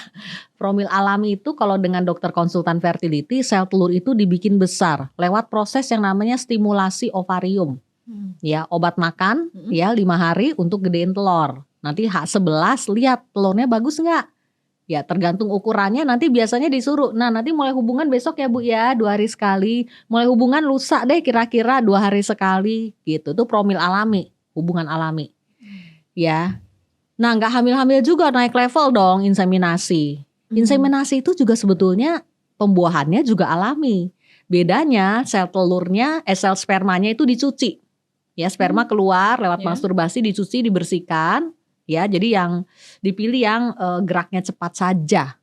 promil alami itu kalau dengan dokter konsultan fertility, sel telur itu dibikin besar lewat proses yang namanya stimulasi ovarium. Ya, obat makan ya 5 hari untuk gedein telur. Nanti H11 lihat telurnya bagus nggak? Ya tergantung ukurannya nanti biasanya disuruh. Nah nanti mulai hubungan besok ya Bu ya 2 hari sekali. Mulai hubungan lusa deh kira-kira 2 hari sekali gitu. Itu promil alami, hubungan alami. Ya. Nah nggak hamil-hamil juga naik level dong inseminasi. Inseminasi itu juga sebetulnya pembuahannya juga alami. Bedanya sel telurnya, sel spermanya itu dicuci. Ya sperma keluar lewat masturbasi dicuci dibersihkan. Ya, jadi yang dipilih yang geraknya cepat saja.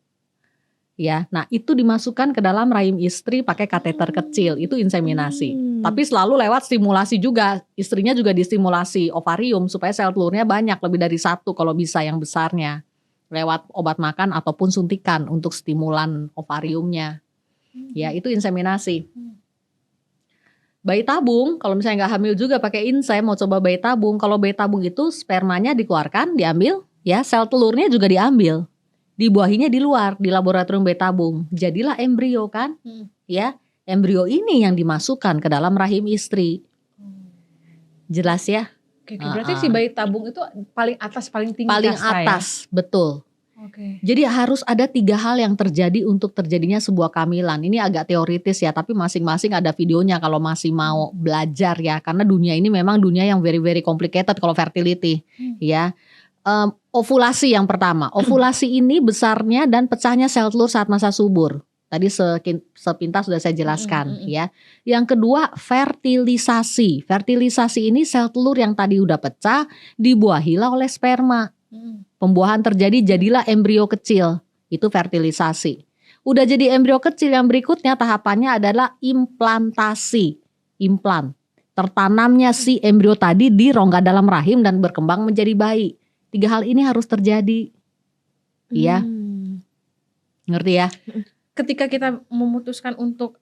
Ya, nah itu dimasukkan ke dalam rahim istri pakai kateter kecil, itu inseminasi. Tapi selalu lewat stimulasi juga, istrinya juga distimulasi ovarium supaya sel telurnya banyak, lebih dari 1 kalau bisa yang besarnya. Lewat obat makan ataupun suntikan untuk stimulan ovariumnya. Ya, itu inseminasi. Bayi tabung, kalau misalnya nggak hamil juga pakai insem, mau coba bayi tabung. Kalau bayi tabung itu spermanya dikeluarkan, diambil, ya sel telurnya juga diambil, dibuahinya di luar di laboratorium bayi tabung. Jadilah embrio kan, ya embrio ini yang dimasukkan ke dalam rahim istri. Jelas ya? Oke, berarti si bayi tabung itu paling atas, paling tinggi paling kasta atas, ya? Betul. Oke. Jadi harus ada 3 hal yang terjadi untuk terjadinya sebuah kehamilan. Ini agak teoritis ya, tapi masing-masing ada videonya kalau masih mau belajar ya. Karena dunia ini memang dunia yang very very complicated kalau fertility, ya. Ovulasi yang pertama. Ovulasi ini besarnya dan pecahnya sel telur saat masa subur. Tadi sepintas sudah saya jelaskan, ya. Yang kedua fertilisasi. Fertilisasi ini sel telur yang tadi udah pecah dibuahilah oleh sperma. Pembuahan terjadi, jadilah embrio kecil. Itu fertilisasi. Udah jadi embrio kecil, yang berikutnya tahapannya adalah implantasi. Implan. Tertanamnya si embrio tadi di rongga dalam rahim dan berkembang menjadi bayi. 3 hal ini harus terjadi. Iya. Ngerti ya? Ketika kita memutuskan untuk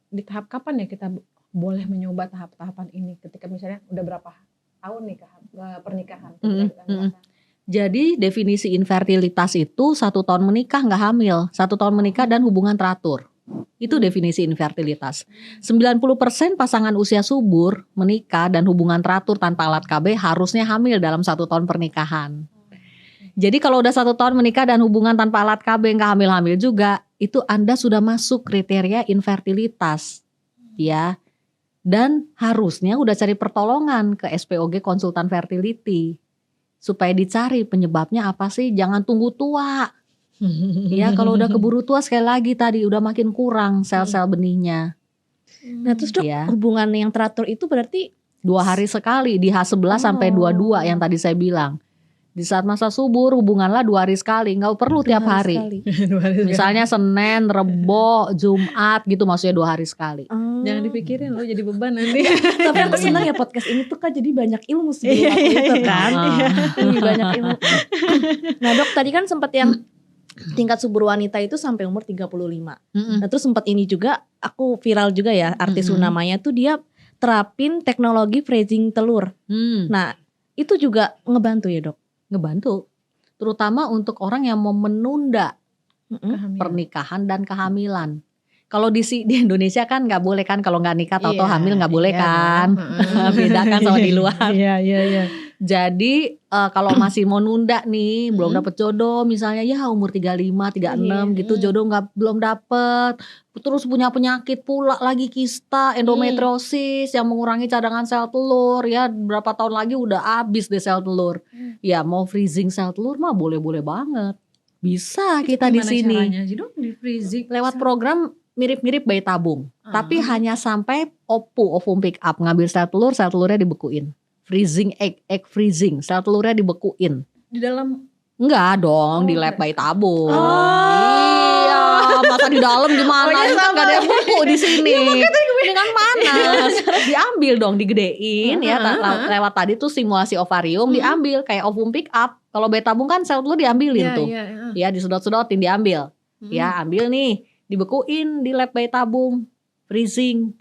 di tahap kapan ya kita boleh mencoba tahap-tahapan ini? Ketika misalnya udah berapa tahun nih pernikahan? Jadi definisi infertilitas itu 1 tahun menikah nggak hamil, 1 tahun menikah dan hubungan teratur. Itu definisi infertilitas. 90% pasangan usia subur menikah dan hubungan teratur tanpa alat KB harusnya hamil dalam 1 tahun pernikahan. Jadi kalau udah 1 tahun menikah dan hubungan tanpa alat KB nggak hamil-hamil juga, itu Anda sudah masuk kriteria infertilitas, ya. Dan harusnya udah cari pertolongan ke SPOG konsultan fertility. Supaya dicari penyebabnya apa sih, jangan tunggu tua. Ya kalau udah keburu tua sekali lagi tadi udah makin kurang sel-sel benihnya. Nah terus dok, hubungan yang teratur itu berarti 2 hari sekali di H11 sampai 22 yang tadi saya bilang. Di saat masa subur hubunganlah 2 hari sekali, nggak perlu tiap hari. Misalnya Senin, Rebo, Jumat gitu, maksudnya 2 hari sekali. Jangan dipikirin lo jadi beban nanti. Tapi aku senang ya podcast ini tuh kan jadi banyak ilmu sebelum aku itu kan. Lebih banyak ilmu. Nah dok tadi kan sempat yang tingkat subur wanita itu sampai umur 35. Nah terus sempat ini juga aku viral juga ya, artis namanya tuh dia terapin teknologi freezing telur. Nah itu juga ngebantu ya dok? Ngebantu, terutama untuk orang yang mau menunda pernikahan dan kehamilan. Kalau di Indonesia kan nggak boleh kan, kalau nggak nikah atau hamil nggak boleh kan, beda kan sama di luar. Iya. Jadi kalau masih mau nunda nih, belum dapet jodoh, misalnya ya umur 35, 36 gitu, jodoh belum dapet, terus punya penyakit pula lagi kista, endometriosis yang mengurangi cadangan sel telur, ya berapa tahun lagi udah habis deh sel telur. Ya mau freezing sel telur mah boleh-boleh banget, bisa kita di sini. Caranya sih dok di freezing? Lewat program mirip-mirip bayi tabung, tapi hanya sampai ovum pick up, ngambil sel telurnya dibekuin. Freezing egg freezing, sel telurnya dibekuin. Di dalam? Enggak dong, di lab bayi tabung. Iya, masa di dalam gimana? Ini kan nggak ada yang beku di sini. Ini kan panas. Diambil dong, digedein ya. Lewat tadi tuh simulasi ovarium diambil kayak ovum pick up. Kalau bayi tabung kan sel telur diambilin tuh. Ya disedot-sedotin diambil. Ya ambil nih, dibekuin di lab bayi tabung, freezing.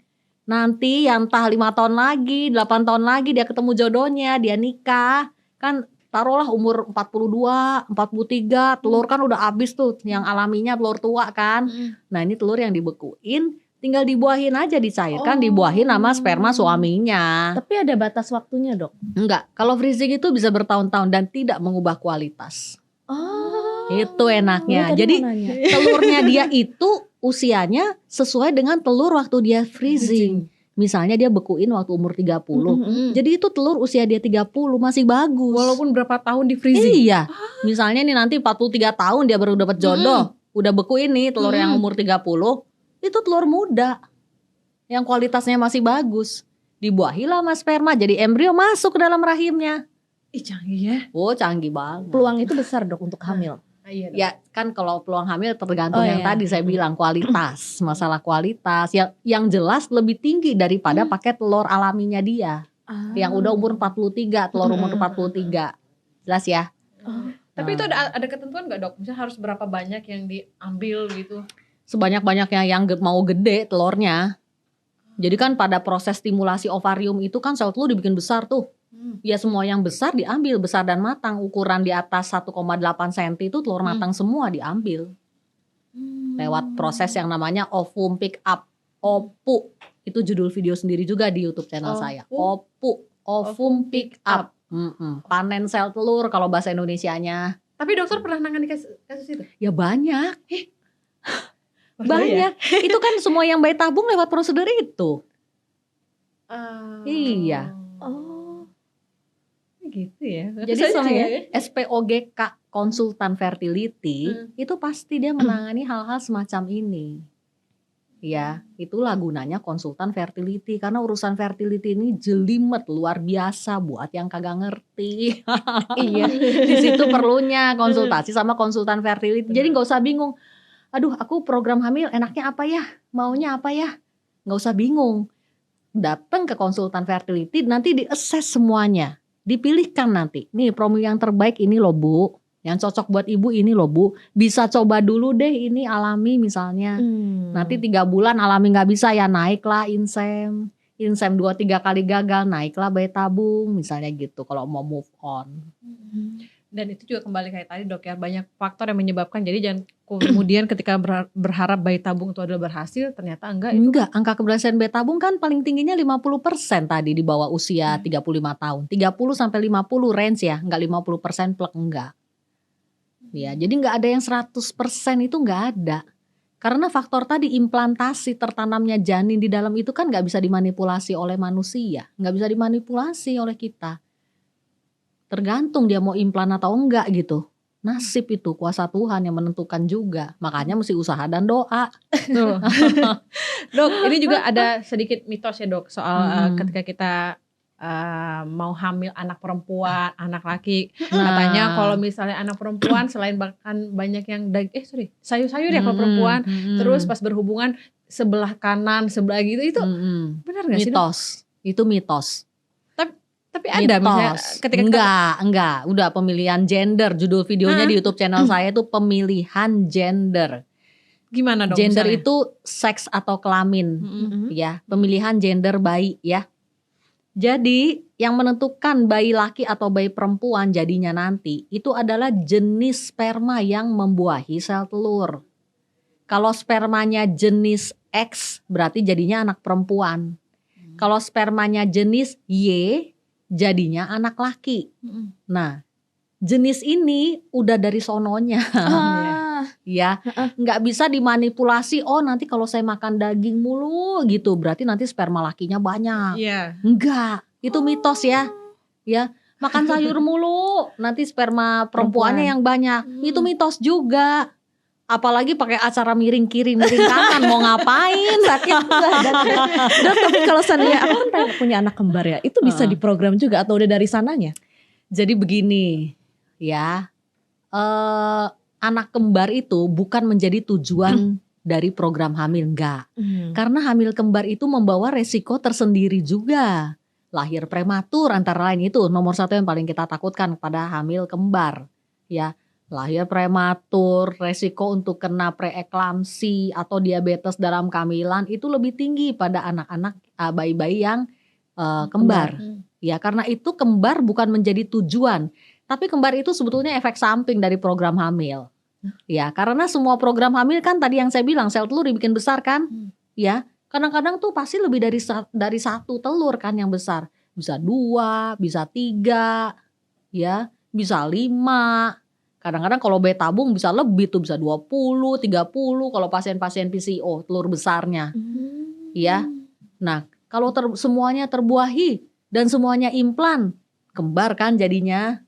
Nanti yang entah 5 tahun lagi, 8 tahun lagi dia ketemu jodohnya, dia nikah. Kan taruhlah umur 42, 43, telur kan udah habis tuh. Yang alaminya telur tua kan. Nah ini telur yang dibekuin, tinggal dibuahin aja, dicairkan, dibuahin sama sperma suaminya. Tapi ada batas waktunya, Dok? Enggak, kalau freezing itu bisa bertahun-tahun dan tidak mengubah kualitas. Itu enaknya. Jadi telurnya dia itu usianya sesuai dengan telur waktu dia freezing. Misalnya dia bekuin waktu umur 30. Jadi itu telur usia dia 30 masih bagus. Walaupun berapa tahun di freezing. Iya. Misalnya nih nanti 43 tahun dia baru dapat jodoh. Udah bekuin nih telur yang umur 30. Itu telur muda. Yang kualitasnya masih bagus. Dibuahilah sama sperma. Jadi embrio masuk ke dalam rahimnya. Ih, canggih ya. Oh, canggih banget. Peluang itu besar, Dok, untuk hamil. Iya, Ya kan kalau peluang hamil tergantung yang tadi saya bilang kualitas. Masalah kualitas yang jelas lebih tinggi daripada pakai telur alaminya dia. Yang udah umur 43, telur umur 43. Jelas ya? Tapi itu ada ketentuan gak, Dok? Misalnya harus berapa banyak yang diambil gitu? Sebanyak-banyaknya yang mau gede telurnya. Jadi kan pada proses stimulasi ovarium itu kan sel telur dibikin besar tuh. Ya semua yang besar diambil, besar dan matang. Ukuran di atas 1,8 cm itu telur matang semua diambil. Lewat proses yang namanya ovum pick up. OPU. Itu judul video sendiri juga di YouTube channel saya. OPU, ovum pick up. Panen sel telur kalau bahasa Indonesianya. Tapi dokter pernah nangani kasus itu? Ya banyak. Banyak. Itu kan semua yang bayi tabung lewat prosedur itu. Iya. Gitu ya. Jadi semua SPOGK konsultan fertility itu pasti dia menangani hal-hal semacam ini. Ya, itulah gunanya konsultan fertility karena urusan fertility ini jelimet luar biasa buat yang kagak ngerti. Iya, di situ perlunya konsultasi sama konsultan fertility. Jadi nggak usah bingung. Aduh, aku program hamil enaknya apa ya? Maunya apa ya? Nggak usah bingung. Datang ke konsultan fertility nanti di-assess semuanya. Dipilihkan nanti. Nih promo yang terbaik ini loh Bu. Yang cocok buat ibu ini loh Bu. Bisa coba dulu deh ini alami misalnya. Nanti 3 bulan alami gak bisa ya naiklah insem. Insem 2-3 kali gagal naiklah bayi tabung. Misalnya gitu kalau mau move on. Dan itu juga kembali kayak tadi Dok ya. Banyak faktor yang menyebabkan. Jadi jangan kemudian ketika berharap bayi tabung itu adalah berhasil. Ternyata enggak. Enggak, angka keberhasilan bayi tabung kan paling tingginya 50% tadi di bawah usia 35 tahun. 30 sampai 50 range ya. Enggak 50% plek enggak. Ya, jadi enggak ada yang 100% itu enggak ada. Karena faktor tadi implantasi tertanamnya janin di dalam itu kan enggak bisa dimanipulasi oleh manusia. Enggak bisa dimanipulasi oleh kita. Tergantung dia mau implan atau enggak gitu. Nasib itu kuasa Tuhan yang menentukan juga. Makanya mesti usaha dan doa. Dok, ini juga ada sedikit mitos ya Dok. Soal ketika kita mau hamil anak perempuan, anak laki. Katanya kalau misalnya anak perempuan selain bahkan banyak yang sayur-sayur ya kalau perempuan. Terus pas berhubungan sebelah kanan, sebelah gitu. Itu benar gak sih Dok? Mitos. Itu mitos. Tapi ada misalnya ketika enggak, udah pemilihan gender. Judul videonya di YouTube channel saya itu pemilihan gender. Gimana dong? Gender misalnya? itu seks atau kelamin, ya. Pemilihan gender bayi, ya. Jadi yang menentukan bayi laki atau bayi perempuan jadinya nanti itu adalah jenis sperma yang membuahi sel telur. Kalau spermanya jenis X berarti jadinya anak perempuan. Kalau spermanya jenis Y jadinya anak laki. Nah, jenis ini udah dari sononya. Ya, nggak bisa dimanipulasi. Oh, nanti kalau saya makan daging mulu gitu, berarti nanti sperma lakinya banyak. Enggak, itu mitos ya. Ya, makan sayur mulu, nanti sperma perempuannya yang banyak. Itu mitos juga. Apalagi pakai acara miring kiri miring kanan mau ngapain sakit Dok, tapi kalau seandainya aku kan punya anak kembar ya, itu bisa diprogram juga atau udah dari sananya? Jadi begini ya, anak kembar itu bukan menjadi tujuan dari program hamil, enggak. Karena hamil kembar itu membawa resiko tersendiri juga. Lahir prematur antara lain itu nomor 1 yang paling kita takutkan pada hamil kembar ya. Lahir prematur, resiko untuk kena preeklamsi atau diabetes dalam kehamilan itu lebih tinggi pada anak-anak bayi-bayi yang kembar. Ya, karena itu kembar bukan menjadi tujuan, tapi kembar itu sebetulnya efek samping dari program hamil. Ya, karena semua program hamil kan tadi yang saya bilang sel telur dibikin besar kan? Ya, Kadang-kadang tuh pasti lebih dari 1 telur kan yang besar. Bisa 2, bisa 3, ya, bisa 5. Kadang-kadang kalau bayi tabung bisa lebih tuh, bisa 20, 30 kalau pasien-pasien PCO telur besarnya. Ya. Nah, kalau semuanya terbuahi dan semuanya implan, kembar kan jadinya.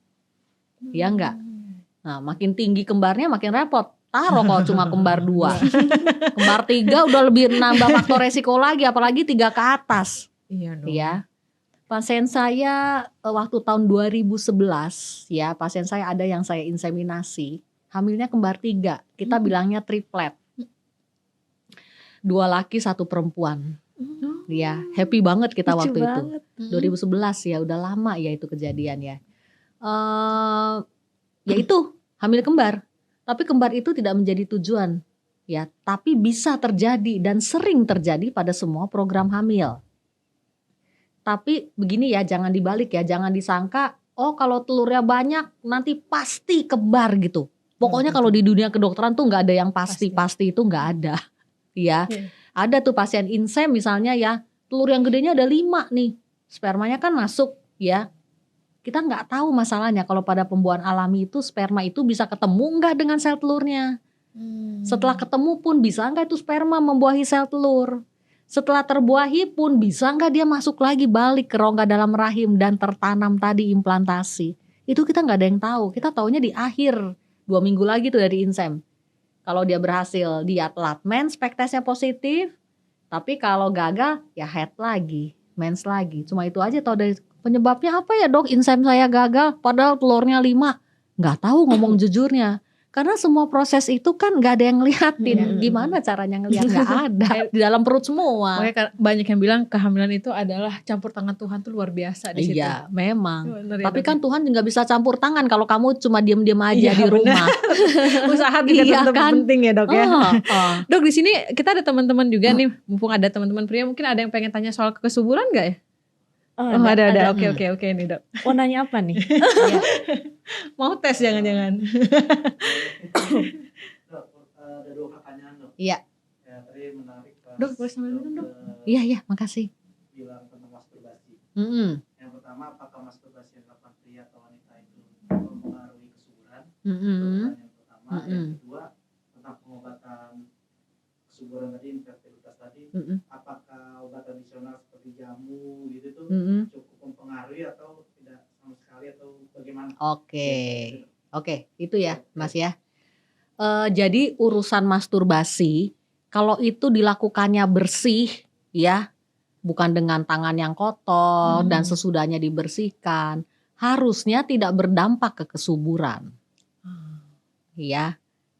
Ya enggak? Nah, makin tinggi kembarnya makin repot. Taruh kalau cuma kembar 2. Kembar 3 udah lebih nambah faktor resiko lagi, apalagi 3 ke atas. Iya dong. Ya. Pasien saya waktu tahun 2011 ya, pasien saya ada yang saya inseminasi, hamilnya kembar 3. Kita bilangnya triplet. 2 laki 1 perempuan. Ya, happy banget kita Lucu waktu banget. itu. 2011 ya, udah lama ya itu kejadian ya. Ya itu hamil kembar. Tapi kembar itu tidak menjadi tujuan. Ya, tapi bisa terjadi dan sering terjadi pada semua program hamil. Tapi begini ya, jangan dibalik ya, jangan disangka oh kalau telurnya banyak nanti pasti kembar gitu. Pokoknya kalau di dunia kedokteran tuh nggak ada yang pasti itu nggak ada. Ya, ada tuh pasien insem misalnya ya, telur yang gedenya ada 5 nih, spermanya kan masuk ya. Kita nggak tahu masalahnya kalau pada pembuahan alami itu sperma itu bisa ketemu nggak dengan sel telurnya. Setelah ketemu pun bisa nggak itu sperma membuahi sel telur. Setelah terbuahi pun bisa nggak dia masuk lagi balik ke rongga dalam rahim dan tertanam tadi implantasi. Itu kita nggak ada yang tahu. Kita taunya di akhir 2 minggu lagi tuh dari insem. Kalau dia berhasil dia telat mens, spek tesnya positif. Tapi kalau gagal ya head lagi, mens lagi. Cuma itu aja. Tahu dari penyebabnya apa ya dok? Insem saya gagal padahal telurnya 5. Nggak tahu ngomong jujurnya. Karena semua proses itu kan gak ada yang ngeliatin. Gimana caranya ngeliat? Gak ada. Di dalam perut semua. Makanya banyak yang bilang kehamilan itu adalah campur tangan Tuhan tuh luar biasa di situ. Iya memang. Bener, tapi ya, kan Tuhan juga bisa campur tangan kalau kamu cuma diem-diem aja di rumah. Usaha juga tetap penting ya dok ya. Dok di sini kita ada teman-teman juga nih. Mumpung ada teman-teman pria, mungkin ada yang pengen tanya soal kesuburan gak ya? Ada. Oke nih dok. Mau nanya apa nih? Mau tes jangan-jangan. Dok, ada 2 pertanyaan dok. Iya. Ya, tadi menarik pas Dok, boleh sambil minum, Dok? Iya, makasih. bilang tentang masturbasi. Yang pertama, apakah masturbasi yang dilakukan pria atau wanita itu mempengaruhi kesuburan? Itu pertanyaan yang pertama. Yang kedua, tentang pengobatan kesuburan tadi, infertilitas tadi, apakah obat tradisional seperti jamu gitu tuh cukup mempengaruhi atau tidak sama sekali atau bagaimana? Oke, itu ya Mas ya. Jadi urusan masturbasi kalau itu dilakukannya bersih ya, bukan dengan tangan yang kotor dan sesudahnya dibersihkan, harusnya tidak berdampak ke kesuburan. Ya,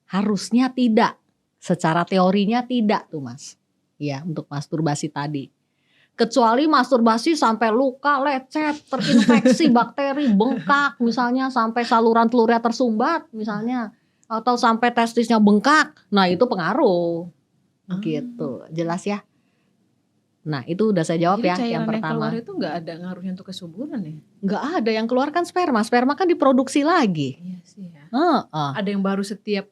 harusnya tidak. Secara teorinya tidak tuh Mas. Ya, untuk masturbasi tadi. Kecuali masturbasi sampai luka, lecet, terinfeksi bakteri, bengkak misalnya sampai saluran telurnya tersumbat misalnya, atau sampai testisnya bengkak. Nah, itu pengaruh. Gitu. Jelas ya? Nah, itu udah saya jawab. Jadi ya yang pertama. Yang keluar itu nggak ada ngaruhnya untuk kesuburan ya? Nggak ada, yang keluar kan sperma. Sperma kan diproduksi lagi. Iya sih ya. Ada yang baru setiap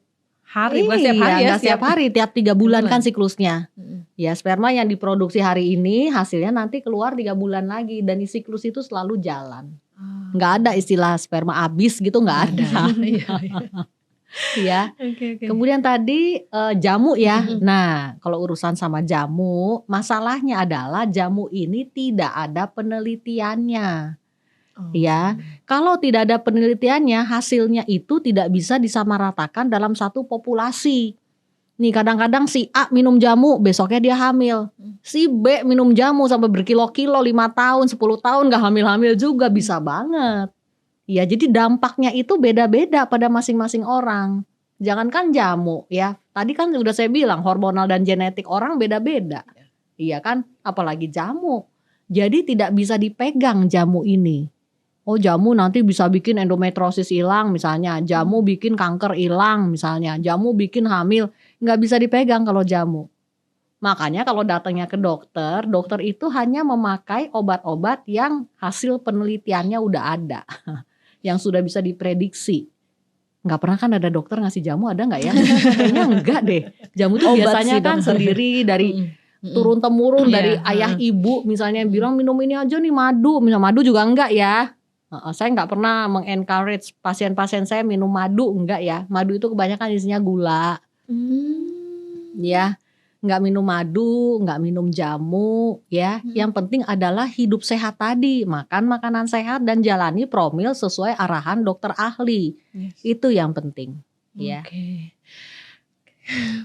hari, setiap hari ya, setiap hari, tiap 3 bulan kan siklusnya. Ya, sperma yang diproduksi hari ini hasilnya nanti keluar 3 bulan lagi dan siklus itu selalu jalan. Nggak ada istilah sperma habis gitu, nggak ada. Ya. Okay. Kemudian tadi jamu ya. Nah, kalau urusan sama jamu, masalahnya adalah jamu ini tidak ada penelitiannya. Ya, kalau tidak ada penelitiannya, hasilnya itu tidak bisa disamaratakan dalam satu populasi. Nih kadang-kadang si A minum jamu, besoknya dia hamil. Si B minum jamu sampai berkilo-kilo, 5 tahun, 10 tahun gak hamil-hamil juga, bisa banget. Ya, jadi dampaknya itu beda-beda pada masing-masing orang. Jangankan jamu ya, tadi kan udah saya bilang hormonal dan genetik orang beda-beda. Iya kan, apalagi jamu. Jadi tidak bisa dipegang jamu ini. Oh, jamu nanti bisa bikin endometriosis hilang misalnya, jamu bikin kanker hilang misalnya, jamu bikin hamil, nggak bisa dipegang kalau jamu. Makanya kalau datangnya ke dokter, dokter itu hanya memakai obat-obat yang hasil penelitiannya udah ada, yang sudah bisa diprediksi. Nggak pernah kan ada dokter ngasih jamu, ada nggak ya? Kayaknya enggak deh. Jamu tuh biasanya kan sendiri dari turun temurun Iya, dari ayah ibu misalnya yang bilang minum ini aja nih madu juga enggak ya. Saya nggak pernah mengencourage pasien-pasien saya minum madu, enggak ya. Madu itu kebanyakan isinya gula. Ya, nggak minum madu, nggak minum jamu, ya. Yang penting adalah hidup sehat tadi, makan makanan sehat dan jalani promil sesuai arahan dokter ahli. Yes. Itu yang penting, ya. Oke.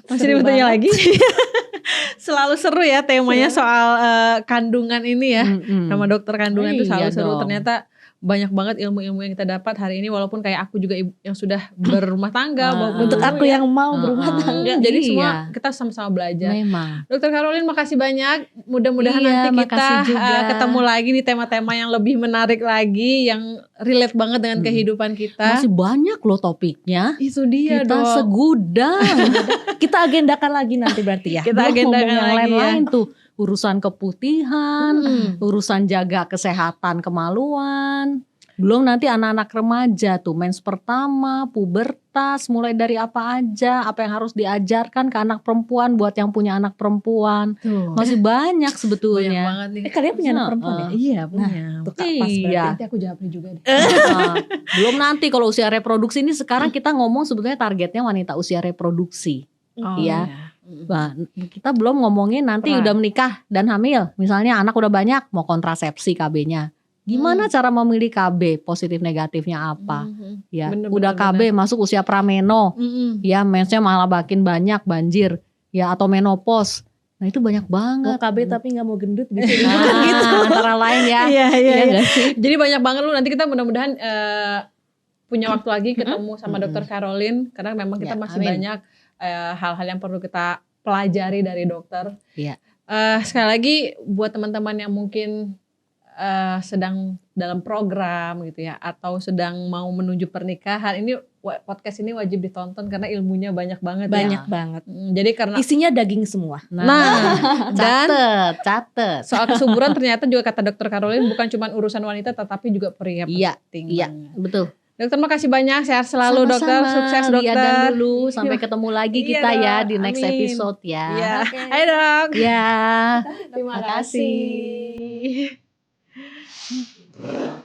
Masih mau tanya lagi? Selalu seru ya temanya soal kandungan ini ya. Sama dokter kandungan itu selalu Iya seru. dong. Ternyata banyak banget ilmu-ilmu yang kita dapat hari ini, walaupun kayak aku juga yang sudah berumah tangga. Untuk aku yang mau berumah tangga. Jadi Iya. semua kita sama-sama belajar. Memang. Dokter Caroline, makasih banyak. Mudah-mudahan Iya, nanti kita makasih juga. ketemu lagi di tema-tema yang lebih menarik lagi, yang relate banget dengan kehidupan kita. Masih banyak loh topiknya. Itu dia Kita dong. segudang. Kita agendakan lagi nanti berarti ya. Kita Belum agendakan ngomong yang lagi lain-lain tuh. Urusan keputihan, Mm-mm. urusan jaga kesehatan kemaluan. Belum nanti anak-anak remaja tuh mens pertama, pubertas, mulai dari apa aja, apa yang harus diajarkan ke anak perempuan buat yang punya anak perempuan. Tuh. Masih banyak Banyak sebetulnya. banget nih. Kalian punya anak perempuan ya? Iya punya. Tuh Kak, pas berarti. Iya. Nanti aku jawabnya juga deh. Nah, belum nanti kalau usia reproduksi ini sekarang kita ngomong sebetulnya targetnya wanita usia reproduksi. Oh, Iya. Nah, kita belum ngomongin nanti Right. udah menikah dan hamil. Misalnya anak udah banyak mau kontrasepsi KB-nya. Gimana cara memilih KB? Positif negatifnya apa? Ya, Bener, udah bener, KB masuk usia prameno. Ya, mensnya malah makin banyak banjir. Ya, atau menopause. Nah, itu banyak Mau banget. KB tapi gak mau gendut bisa Nah, gitu. antara lain ya. Iya. nggak sih? Jadi banyak banget lu, nanti kita mudah-mudahan punya waktu lagi ketemu sama Dokter Caroline, karena memang kita Ya, masih amin. banyak hal-hal yang perlu kita pelajari dari dokter. Iya. Sekali lagi buat teman-teman yang mungkin sedang dalam program gitu ya, atau sedang mau menuju pernikahan, ini podcast ini wajib ditonton karena ilmunya banyak banget. Banyak Ya. banget. Jadi karena Isinya daging semua. nah dan catet. soal kesuburan ternyata juga kata Dokter Caroline bukan cuma urusan wanita tetapi juga pria Iya, penting. iya, banget. betul. Dokter makasih banyak, sehat selalu Sama-sama. dokter, sukses dokter. Lihat dulu sampai ketemu lagi Iya, kita ya Dok. di next Amin. episode ya. Iya. Ayo dok. Ya. Terima Makasih. kasih.